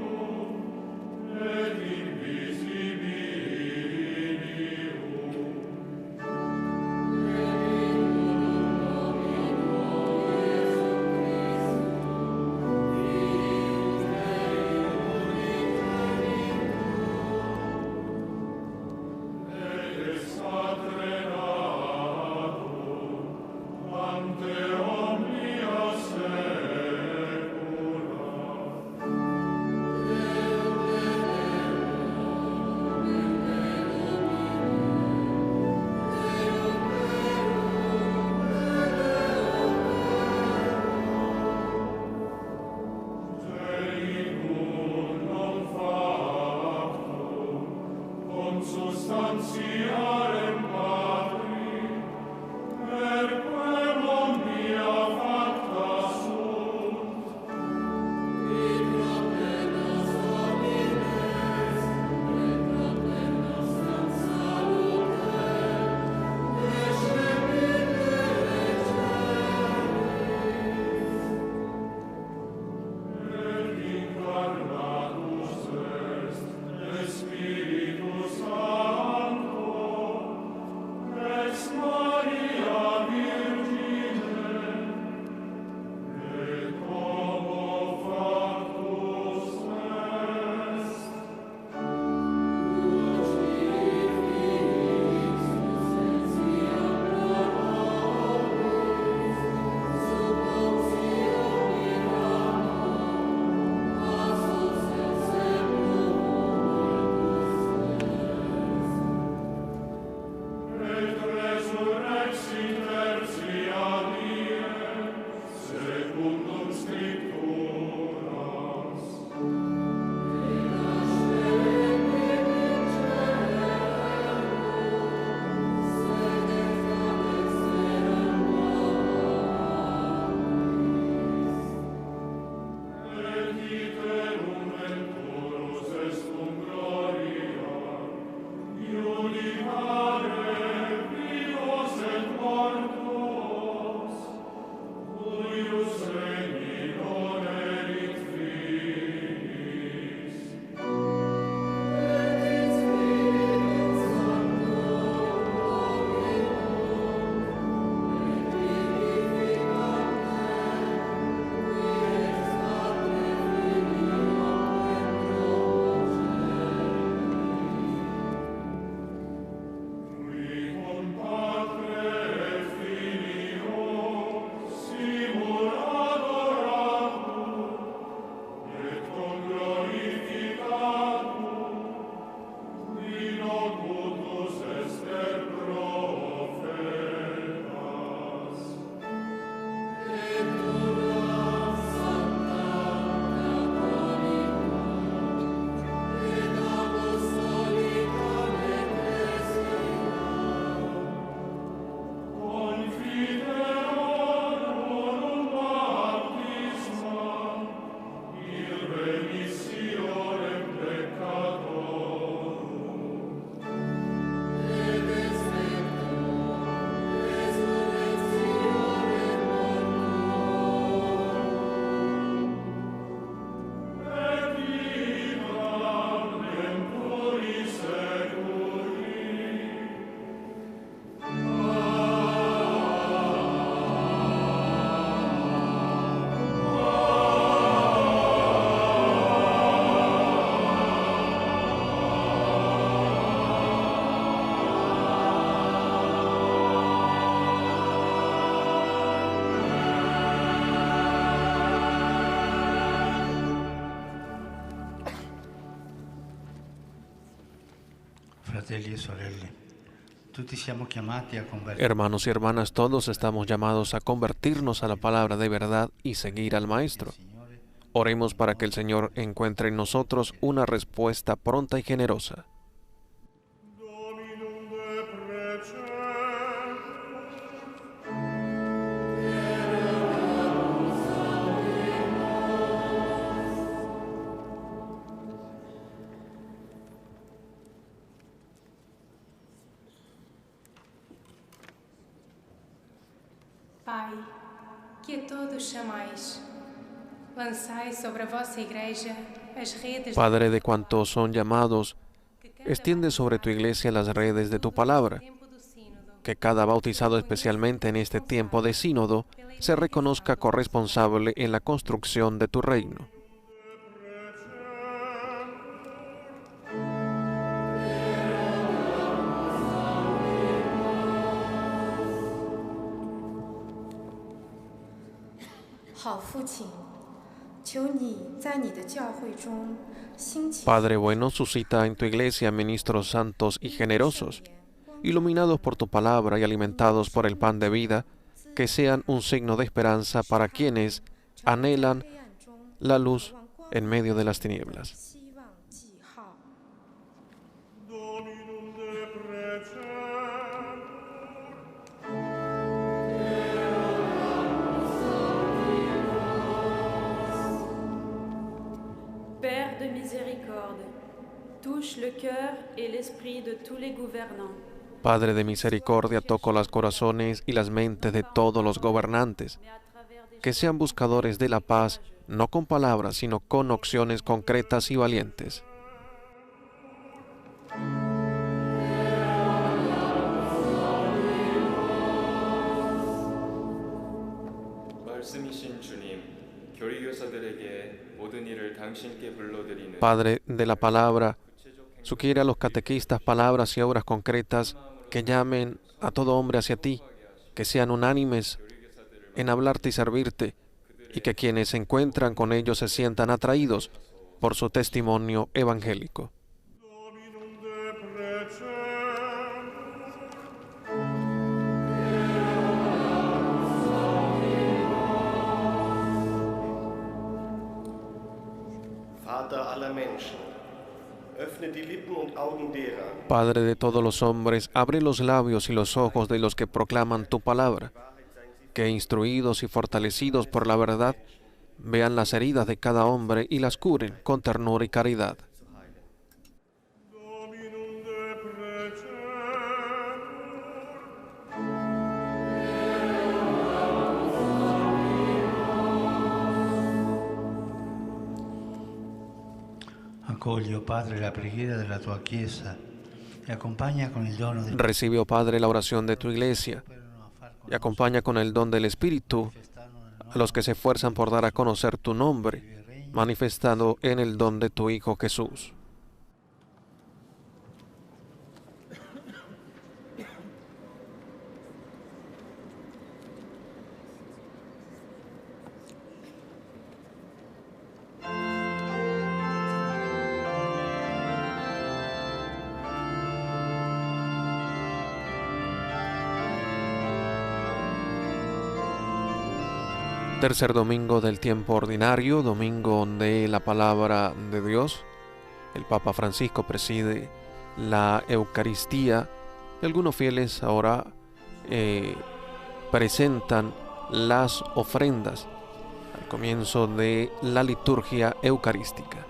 fratelli e sorelle, tutti siamo chiamati a convertirci. Hermanos y hermanas, todos estamos llamados a convertirnos a la palabra de verdad y seguir al Maestro. Oremos para que el Señor encuentre en nosotros una respuesta pronta y generosa. Dominum de precem. Pai, que a todos chamais, lançai sobre a vossa igreja as redes. Padre de cuantos son llamados, extiende sobre tu iglesia las redes de tu palabra. Que cada bautizado, especialmente en este tiempo de sínodo, se reconozca corresponsable en la construcción de tu reino. Padre bueno, suscita en tu iglesia ministros santos y generosos, iluminados por tu palabra y alimentados por el pan de vida, que sean un signo de esperanza para quienes anhelan la luz en medio de las tinieblas. Dominum de precem. Père de miséricorde, touche le cœur et l'esprit de tous les gouvernants. Padre de misericordia, toca los corazones y las mentes de todos los gobernantes, que sean buscadores de la paz, no con palabras, sino con acciones concretas y valientes. Padre de la palabra, sugiere a los catequistas palabras y obras concretas que llamen a todo hombre hacia ti, que sean unánimes en hablarte y servirte, y que quienes se encuentran con ellos se sientan atraídos por su testimonio evangélico. Dominum de precem. Vater aller Menschen, öffne die Lippen und Augen derer, Padre de todos los hombres, abre los labios y los ojos de los que proclaman tu palabra, que instruidos y fortalecidos por la verdad, vean las heridas de cada hombre y las curen con ternura y caridad. Dominum de precem. Accogli, oh Padre, la preghiera della tua Chiesa e accompagna con il dono del Recibe, oh Padre, la oración de tu iglesia y acompaña con el don del Espíritu a los que se esfuerzan por dar a conocer tu nombre, manifestado en el don de tu Hijo Jesús. Tercer domingo del tiempo ordinario, domingo de la palabra de Dios. El Papa Francisco preside la Eucaristía y algunos fieles ahora presentan las ofrendas al comienzo de la liturgia eucarística.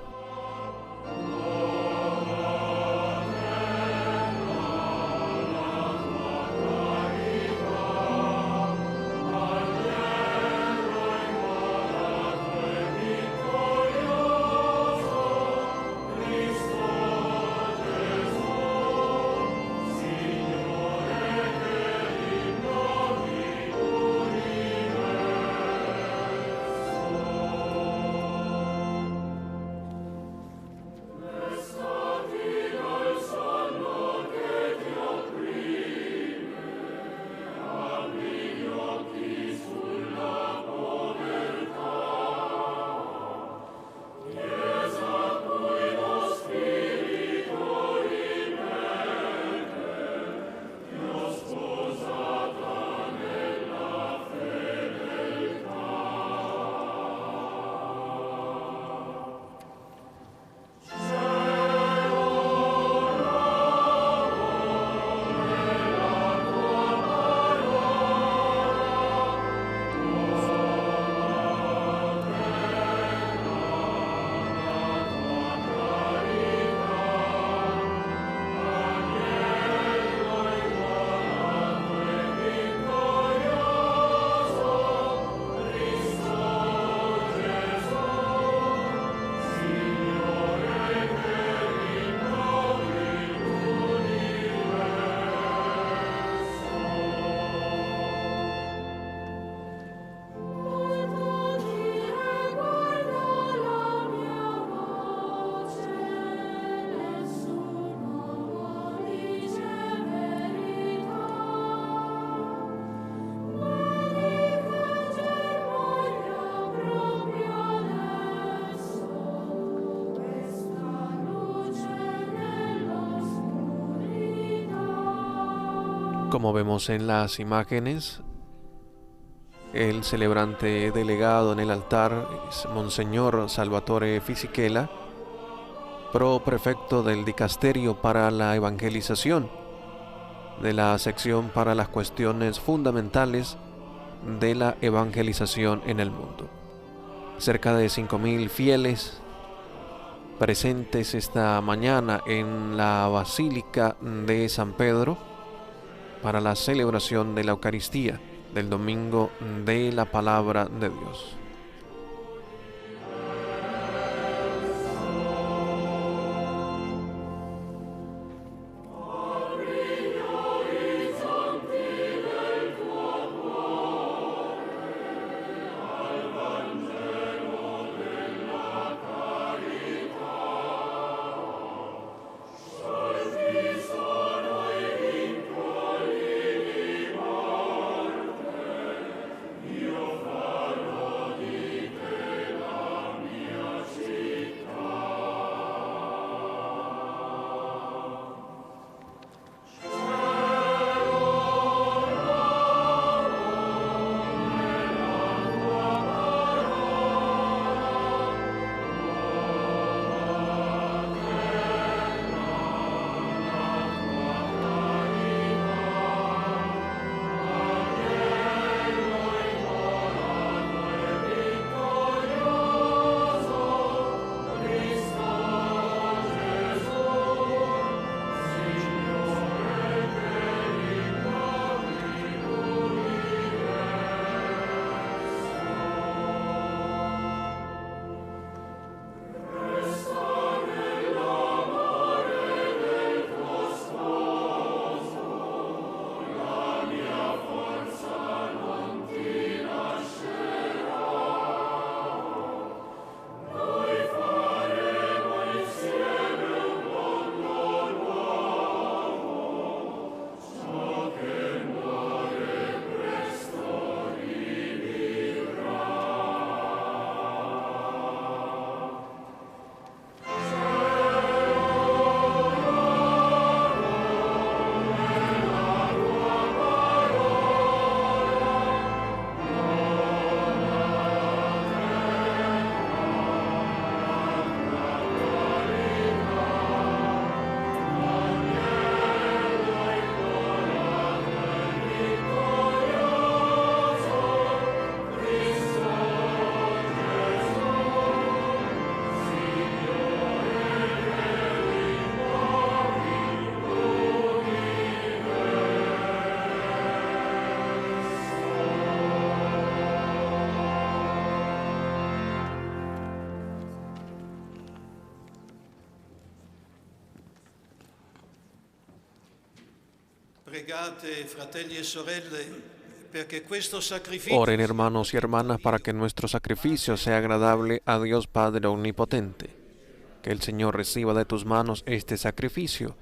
Como vemos en las imágenes, el celebrante delegado en el altar es Monseñor Salvatore Fisichella, pro-prefecto del Dicasterio para la Evangelización, de la sección para las cuestiones fundamentales de la evangelización en el mundo. Cerca de 5.000 fieles presentes esta mañana en la Basílica de San Pedro para la celebración de la Eucaristía del Domingo de la Palabra de Dios. Oren, hermanos y hermanas, para que nuestro sacrificio sea agradable a Dios Padre Omnipotente. Que el Señor reciba de tus manos este sacrificio,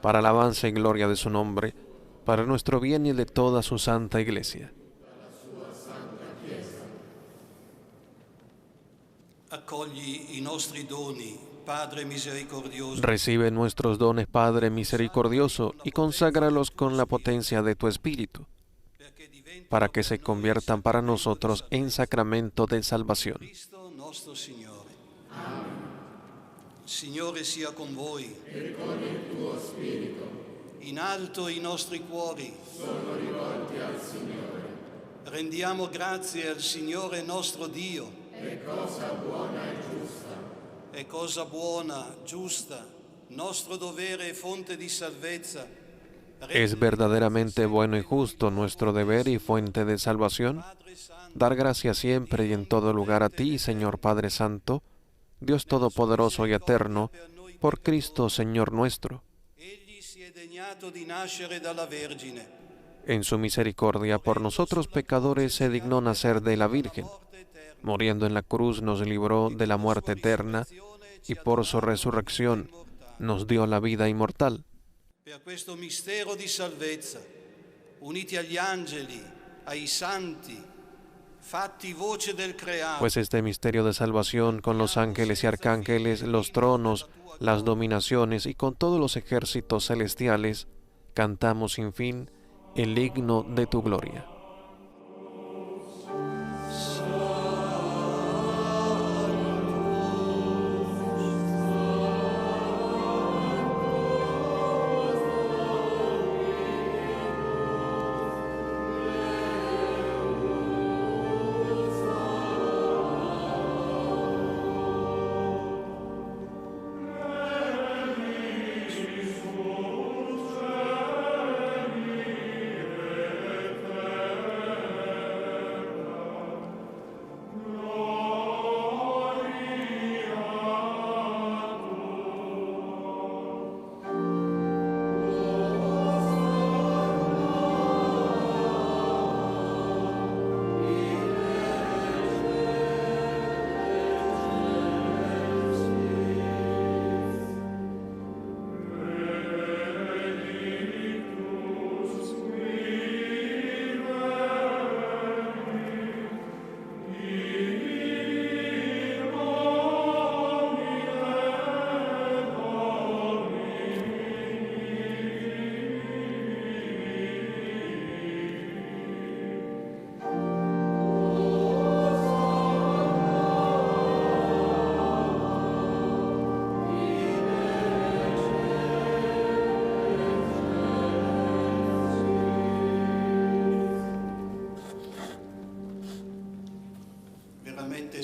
para alabanza y gloria de su nombre, para nuestro bien y el de toda su santa Iglesia. Recibe nuestros dones, Padre misericordioso, y conságralos con la potencia de tu Espíritu, para que se conviertan para nosotros en sacramento de salvación. Signore sia con voi. E con il tuo spirito. In alto i nostri cuori sono rivolti al Signore. Rendiamo grazie al Signore nostro Dio. È cosa buona e giusta. È cosa buona, giusta, nostro dovere e fonte di salvezza. Es verdaderamente bueno y justo, nuestro deber y fuente de salvación, dar gracias siempre y en todo lugar a ti, Señor Padre Santo, Dios Todopoderoso y Eterno, por Cristo, Señor nuestro. En su misericordia por nosotros pecadores se dignó nacer de la Virgen. Muriendo en la cruz nos libró de la muerte eterna y por su resurrección nos dio la vida inmortal. Per questo mistero di salvezza, uniti agli angeli, ai santi, fatti voce del creato. Pues este misterio de salvación con los ángeles y arcángeles, los tronos, las dominaciones y con todos los ejércitos celestiales, cantamos sin fin el himno de tu gloria.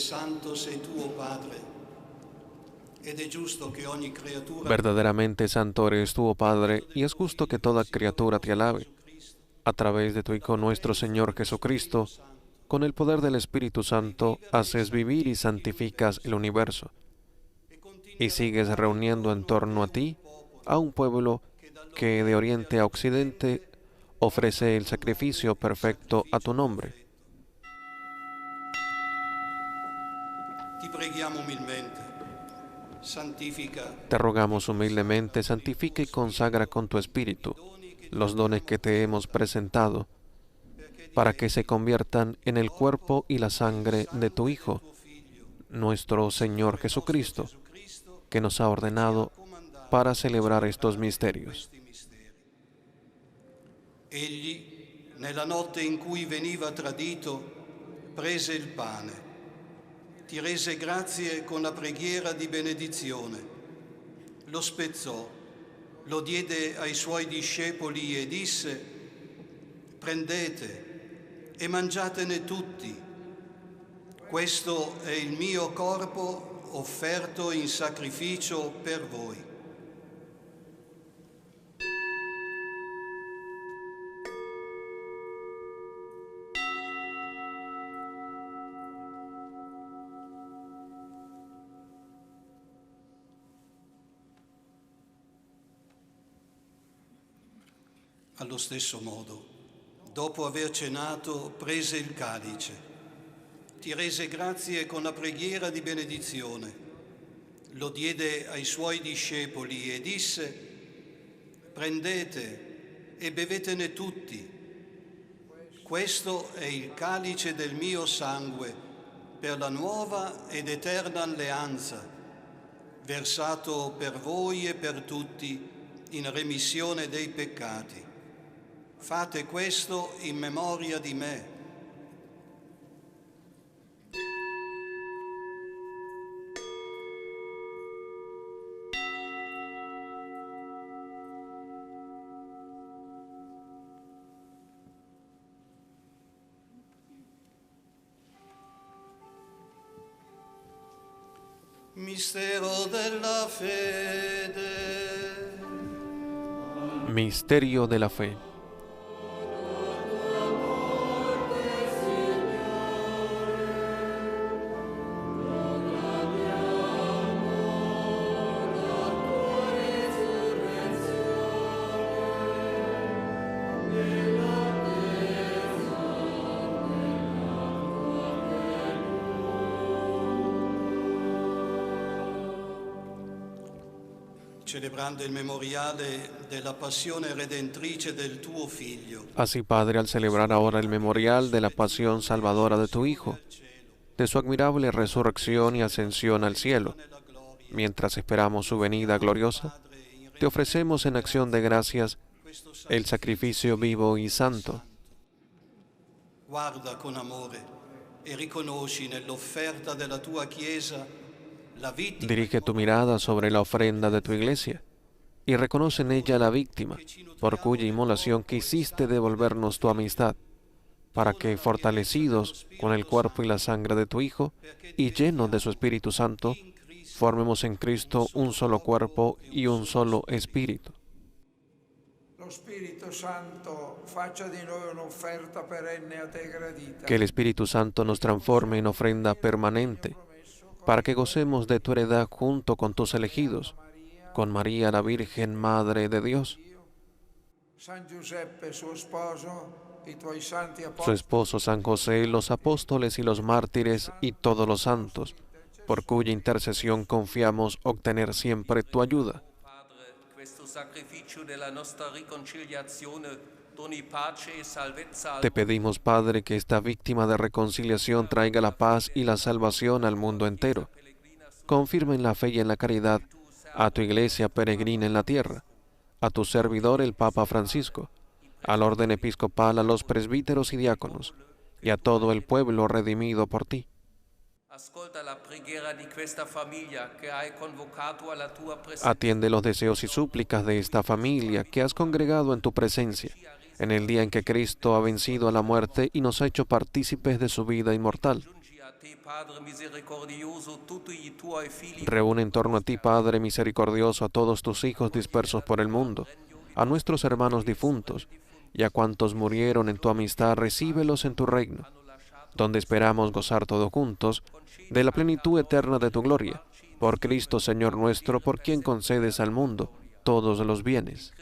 Santo sei tu, Padre, ed è giusto che ogni creatura... Verdaderamente santo eres tú, oh Padre, y es justo que toda criatura te alabe. A través de tu Hijo nuestro Señor Jesucristo, con el poder del Espíritu Santo, haces vivir y santificas el universo. Y sigues reuniendo en torno a ti a un pueblo que de oriente a occidente ofrece el sacrificio perfecto a tu nombre. Te rogamos humildemente, santifica y consagra con tu Espíritu los dones que te hemos presentado, para que se conviertan en el cuerpo y la sangre de tu Hijo, nuestro Señor Jesucristo, que nos ha ordenado para celebrar estos misterios. Egli, nella notte in cui veniva tradito, prese il pane. Ti rese grazie con la preghiera di benedizione, lo spezzò, lo diede ai suoi discepoli e disse: prendete e mangiatene tutti, questo è il mio corpo offerto in sacrificio per voi. Allo stesso modo, dopo aver cenato, prese il calice, ti rese grazie con la preghiera di benedizione, lo diede ai suoi discepoli e disse: prendete e bevetene tutti, questo è il calice del mio sangue per la nuova ed eterna alleanza, versato per voi e per tutti in remissione dei peccati. Fate questo in memoria di me. Mistero della fede. Misterio de la fe. Celebrando il memoriale della passione redentrice del tuo Figlio. Así, Padre, al celebrar ahora el memorial de la pasión salvadora de tu Hijo, de su admirable resurrección y ascensión al cielo, mientras esperamos su venida gloriosa, te ofrecemos en acción de gracias el sacrificio vivo y santo. Guarda con amore e riconosci nell'offerta della tua Chiesa la vittima. Dirige tu mirada sobre la ofrenda de tu iglesia y reconoce en ella la víctima, por cuya inmolación quisiste devolvernos tu amistad, para que, fortalecidos con el cuerpo y la sangre de tu Hijo, y llenos de su Espíritu Santo, formemos en Cristo un solo cuerpo y un solo espíritu. Que el Espíritu Santo nos transforme en ofrenda permanente, para que gocemos de tu heredad junto con tus elegidos, con María la Virgen, Madre de Dios, su esposo San José, los apóstoles y los mártires y todos los santos, por cuya intercesión confiamos obtener siempre tu ayuda. Te pedimos, Padre, que esta víctima de reconciliación traiga la paz y la salvación al mundo entero. Confirma en la fe y en la caridad a tu iglesia peregrina en la tierra, a tu servidor el Papa Francisco, al orden episcopal, a los presbíteros y diáconos, y a todo el pueblo redimido por ti. Atiende los deseos y súplicas de esta familia que has congregado en tu presencia, en el día en que Cristo ha vencido a la muerte y nos ha hecho partícipes de su vida inmortal. Reúne en torno a ti, Padre misericordioso, a todos tus hijos dispersos por el mundo, a nuestros hermanos difuntos, y a cuantos murieron en tu amistad, recíbelos en tu reino, donde esperamos gozar todos juntos de la plenitud eterna de tu gloria, por Cristo Señor nuestro, por quien concedes al mundo todos los bienes.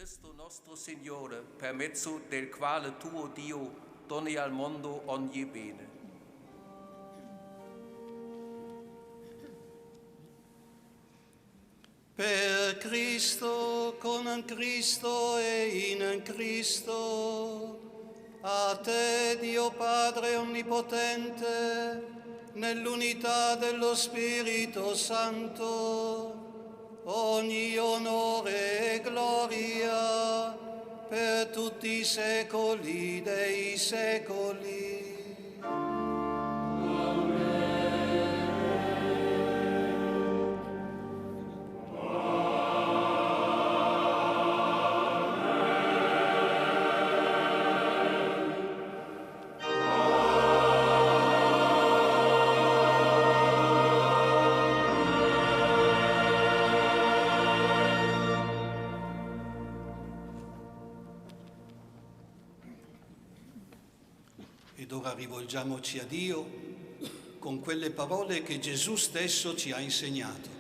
Per Cristo, con Cristo e in Cristo, a te, Dio Padre Onnipotente, nell'unità dello Spirito Santo, ogni onore e gloria per tutti i secoli dei secoli. Ed ora rivolgiamoci a Dio con quelle parole che Gesù stesso ci ha insegnato.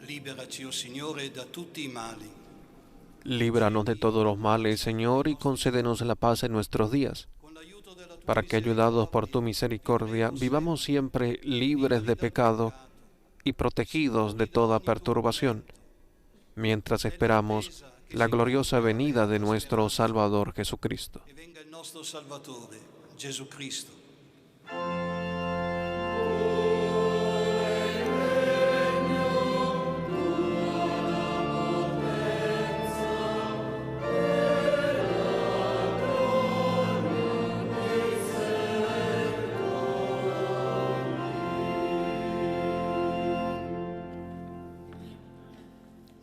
Liberaci, oh Signore, da tutti i mali. Líbranos de todos los males, Señor, y concédenos la paz en nuestros días, para que, ayudados por tu misericordia, vivamos siempre libres de pecado y protegidos de toda perturbación, mientras esperamos la gloriosa venida de nuestro Salvador Jesucristo. E venga il nostro Salvatore, Gesù Cristo.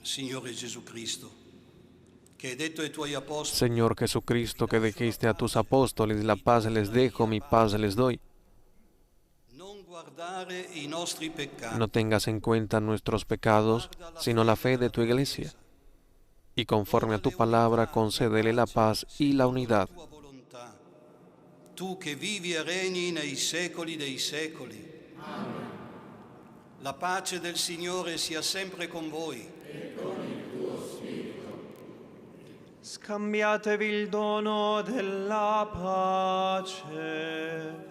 Signore Gesù Cristo, che hai detto ai tuoi apostoli, Señor Jesucristo, que dijiste a tus apóstoles, la paz les dejo, mi paz les doy. non guardare i nostri peccati, No tengas en cuenta nuestros pecados, sino la fe de tu iglesia. Y conforme a tu palabra, concédele la paz y la unidad. tua volontà. Tu che vivi e regni nei secoli dei secoli. Amen. La pace del Signore sia sempre con voi. E con il tuo spirito. Scambiatevi il dono della pace.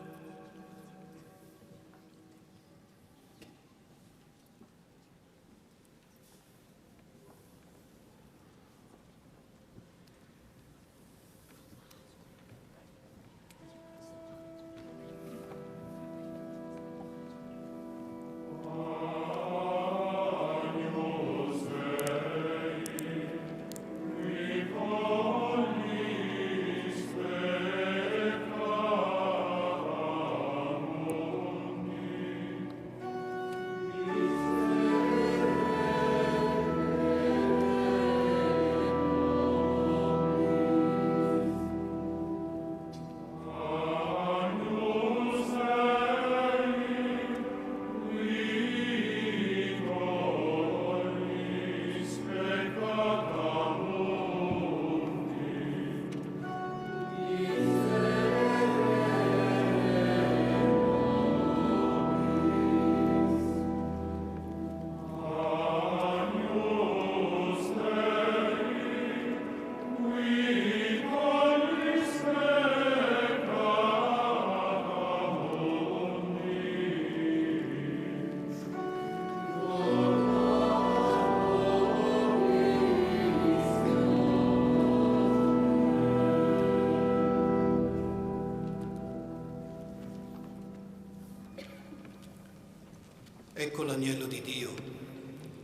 Ecco l'agnello di Dio.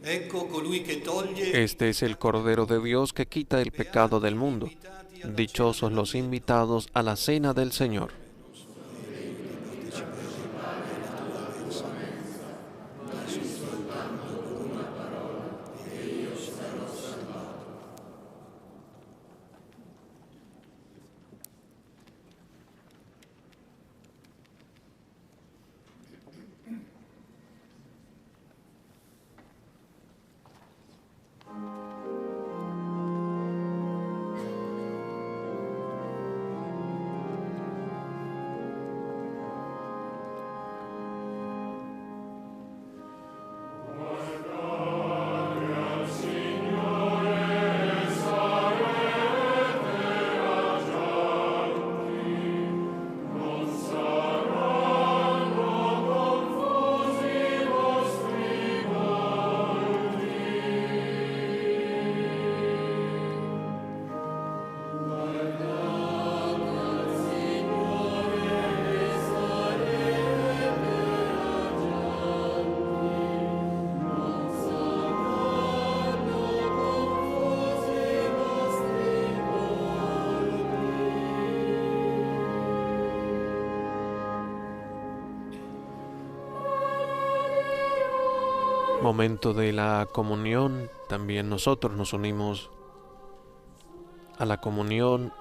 Ecco colui che toglie. Este es el Cordero de Dios que quita el pecado del mundo. Dichosos los invitados a la cena del Señor. Momento de la comunión, también nosotros nos unimos a la comunión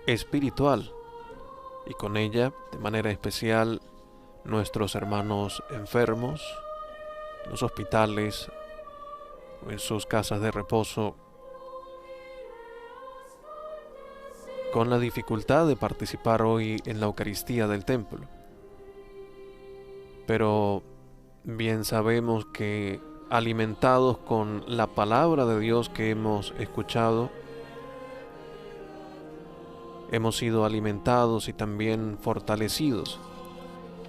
espiritual y con ella, de manera especial, nuestros hermanos enfermos, en los hospitales o en sus casas de reposo, con la dificultad de participar hoy en la Eucaristía del templo. Pero bien sabemos que alimentados con la palabra de Dios que hemos escuchado, hemos sido alimentados y también fortalecidos.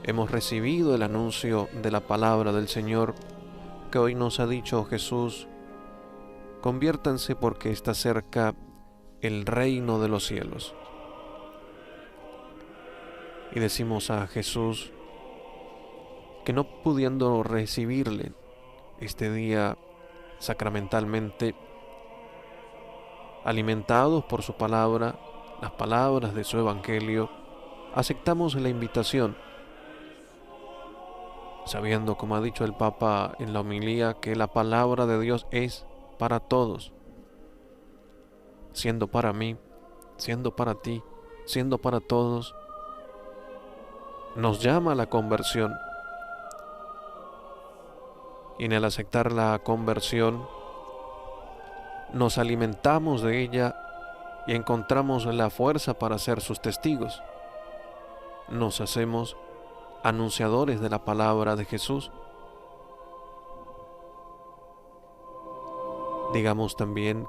Hemos recibido el anuncio de la palabra del Señor que hoy nos ha dicho Jesús: conviértanse porque está cerca el reino de los cielos. Y decimos a Jesús que no pudiendo recibirle este día sacramentalmente, alimentados por su palabra, las palabras de su evangelio, aceptamos la invitación, sabiendo, como ha dicho el Papa en la homilía, que la palabra de Dios es para todos, siendo para mí, siendo para ti, siendo para todos, nos llama a la conversión. Y en el aceptar la conversión, nos alimentamos de ella y encontramos la fuerza para ser sus testigos. Nos hacemos anunciadores de la palabra de Jesús. Digamos también: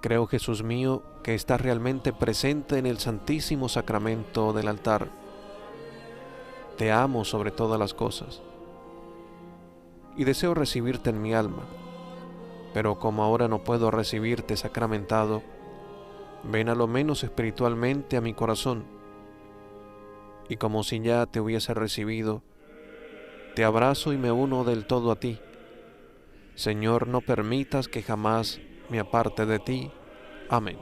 creo, Jesús mío, que estás realmente presente en el Santísimo Sacramento del altar. Te amo sobre todas las cosas y deseo recibirte en mi alma, pero como ahora no puedo recibirte sacramentado, ven a lo menos espiritualmente a mi corazón, y como si ya te hubiese recibido, te abrazo y me uno del todo a ti. Señor, no permitas que jamás me aparte de ti. Amén.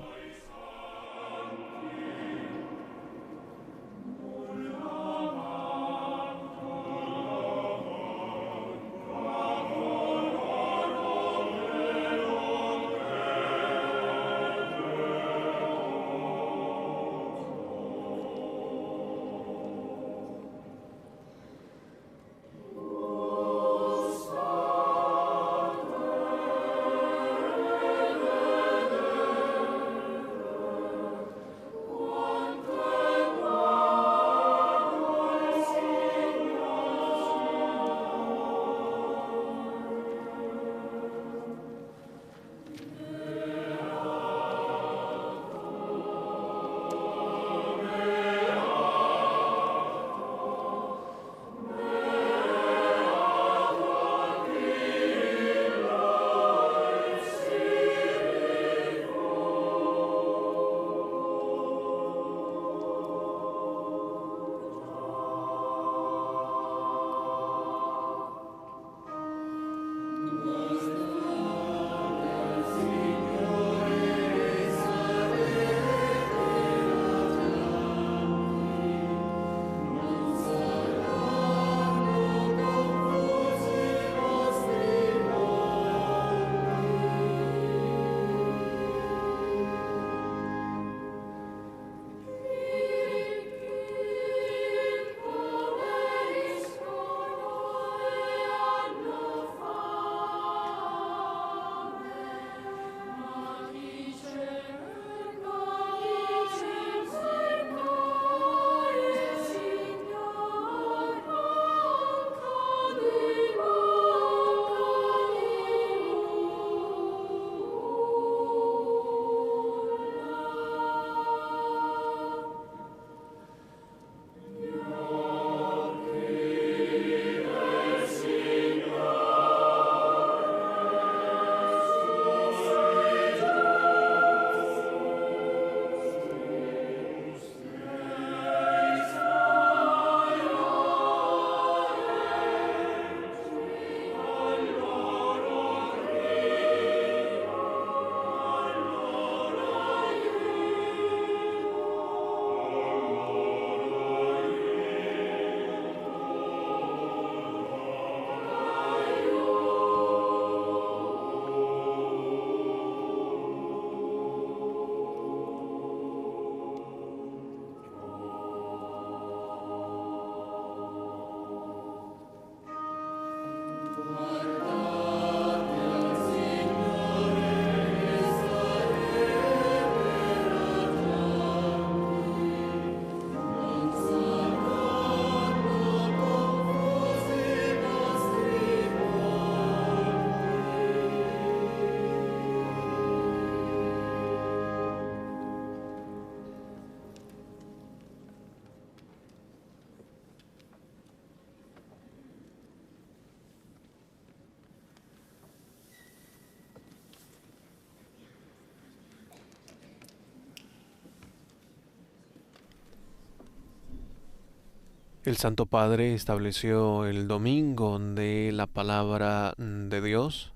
El Santo Padre estableció el domingo de la palabra de Dios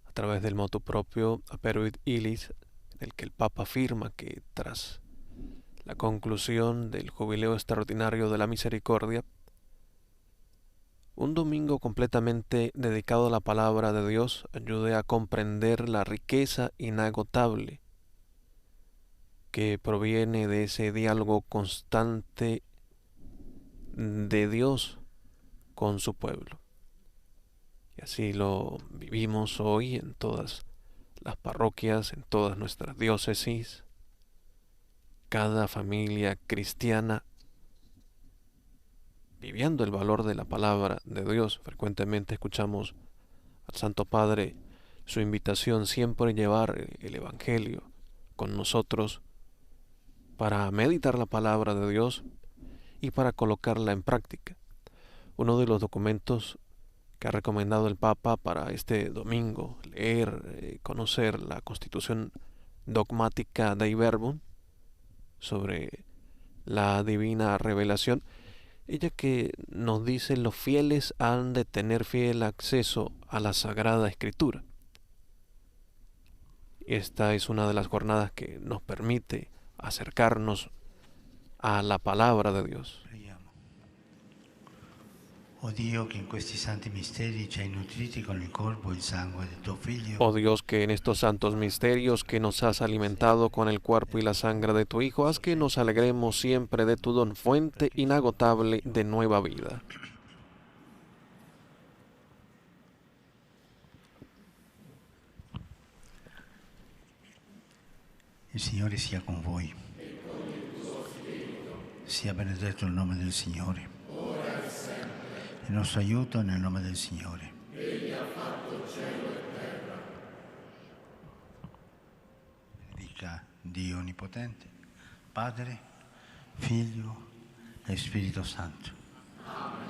a través del motu propio Aperuit Illis, en el que el Papa afirma que tras la conclusión del Jubileo Extraordinario de la Misericordia, un domingo completamente dedicado a la palabra de Dios ayude a comprender la riqueza inagotable que proviene de ese diálogo constante de Dios con su pueblo. Y así lo vivimos hoy en todas las parroquias, en todas nuestras diócesis. Cada familia cristiana viviendo el valor de la palabra de Dios. Frecuentemente escuchamos al Santo Padre su invitación siempre llevar el Evangelio con nosotros para meditar la palabra de Dios y para colocarla en práctica. Uno de los documentos que ha recomendado el Papa para este domingo, leer, conocer la Constitución Dogmática Dei Verbum sobre la divina revelación, ella que nos dice los fieles han de tener fiel acceso a la Sagrada Escritura. Esta es una de las jornadas que nos permite acercarnos a la palabra de Dios. Oh Dio, que en questi santi misteri ci hai nutriti con il corpo e il sangue del tuo Figlio. Oh Dios, que en estos santos misterios que nos has alimentado con el cuerpo y la sangre de tu Hijo, haz que nos alegremos siempre de tu don, fuente inagotable de nueva vida. Il Signore sia con voi. Sia benedetto il nome del Signore. Il nostro aiuto nel nome del Signore. Egli ha fatto cielo e terra. Benedica Dio Onnipotente, Padre, Figlio e Spirito Santo. Amen.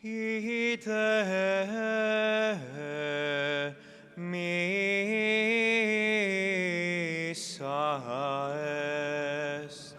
Ite missa est.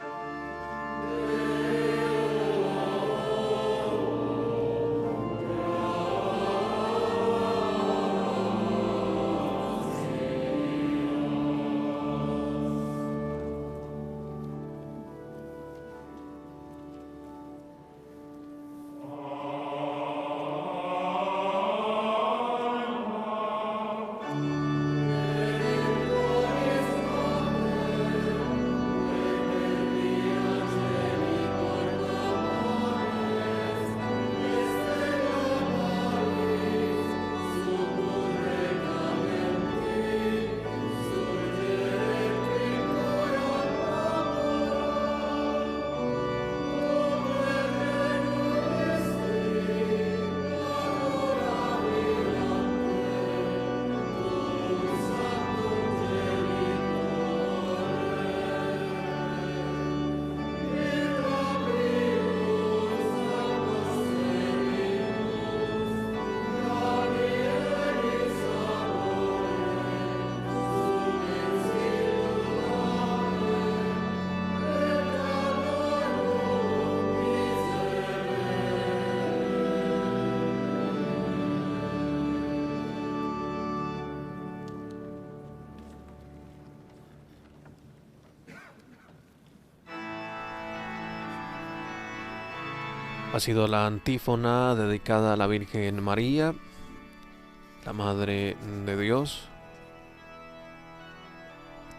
Ha sido la antífona dedicada a la Virgen María, la Madre de Dios.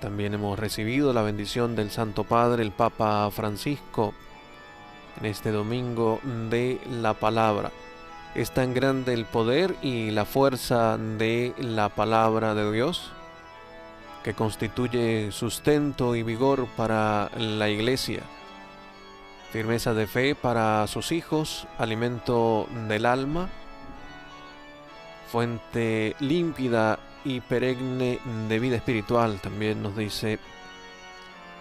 También hemos recibido la bendición del Santo Padre, el Papa Francisco, en este domingo de la palabra. Es tan grande el poder y la fuerza de la palabra de Dios, que constituye sustento y vigor para la Iglesia, firmeza de fe para sus hijos, alimento del alma, fuente límpida y perenne de vida espiritual, también nos dice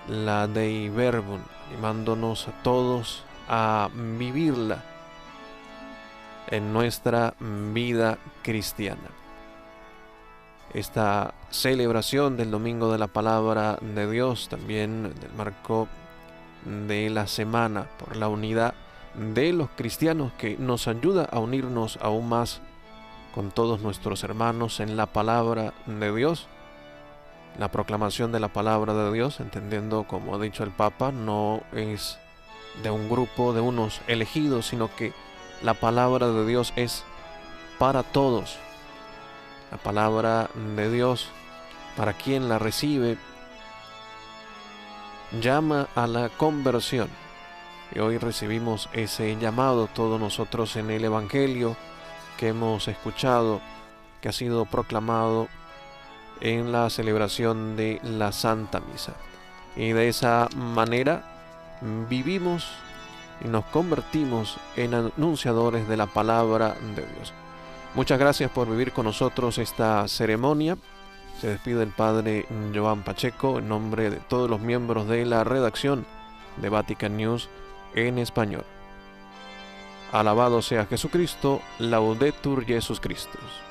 la Dei Verbum, animándonos a todos a vivirla en nuestra vida cristiana. Esta celebración del Domingo de la Palabra de Dios, también del marco de la semana por la unidad de los cristianos, que nos ayuda a unirnos aún más con todos nuestros hermanos en la palabra de Dios, La proclamación de la palabra de Dios, entendiendo, como ha dicho el Papa, no es de un grupo, de unos elegidos, sino que la palabra de Dios es para todos. La palabra de Dios, para quien la recibe, llama a la conversión. Y hoy recibimos ese llamado todos nosotros en el Evangelio que hemos escuchado, que ha sido proclamado en la celebración de la Santa Misa. Y de esa manera vivimos y nos convertimos en anunciadores de la palabra de Dios. Muchas gracias por vivir con nosotros esta ceremonia. Se despide el Padre Joan Pacheco en nombre de todos los miembros de la redacción de Vatican News en español. Alabado sea Jesucristo, Laudetur Jesus Christus.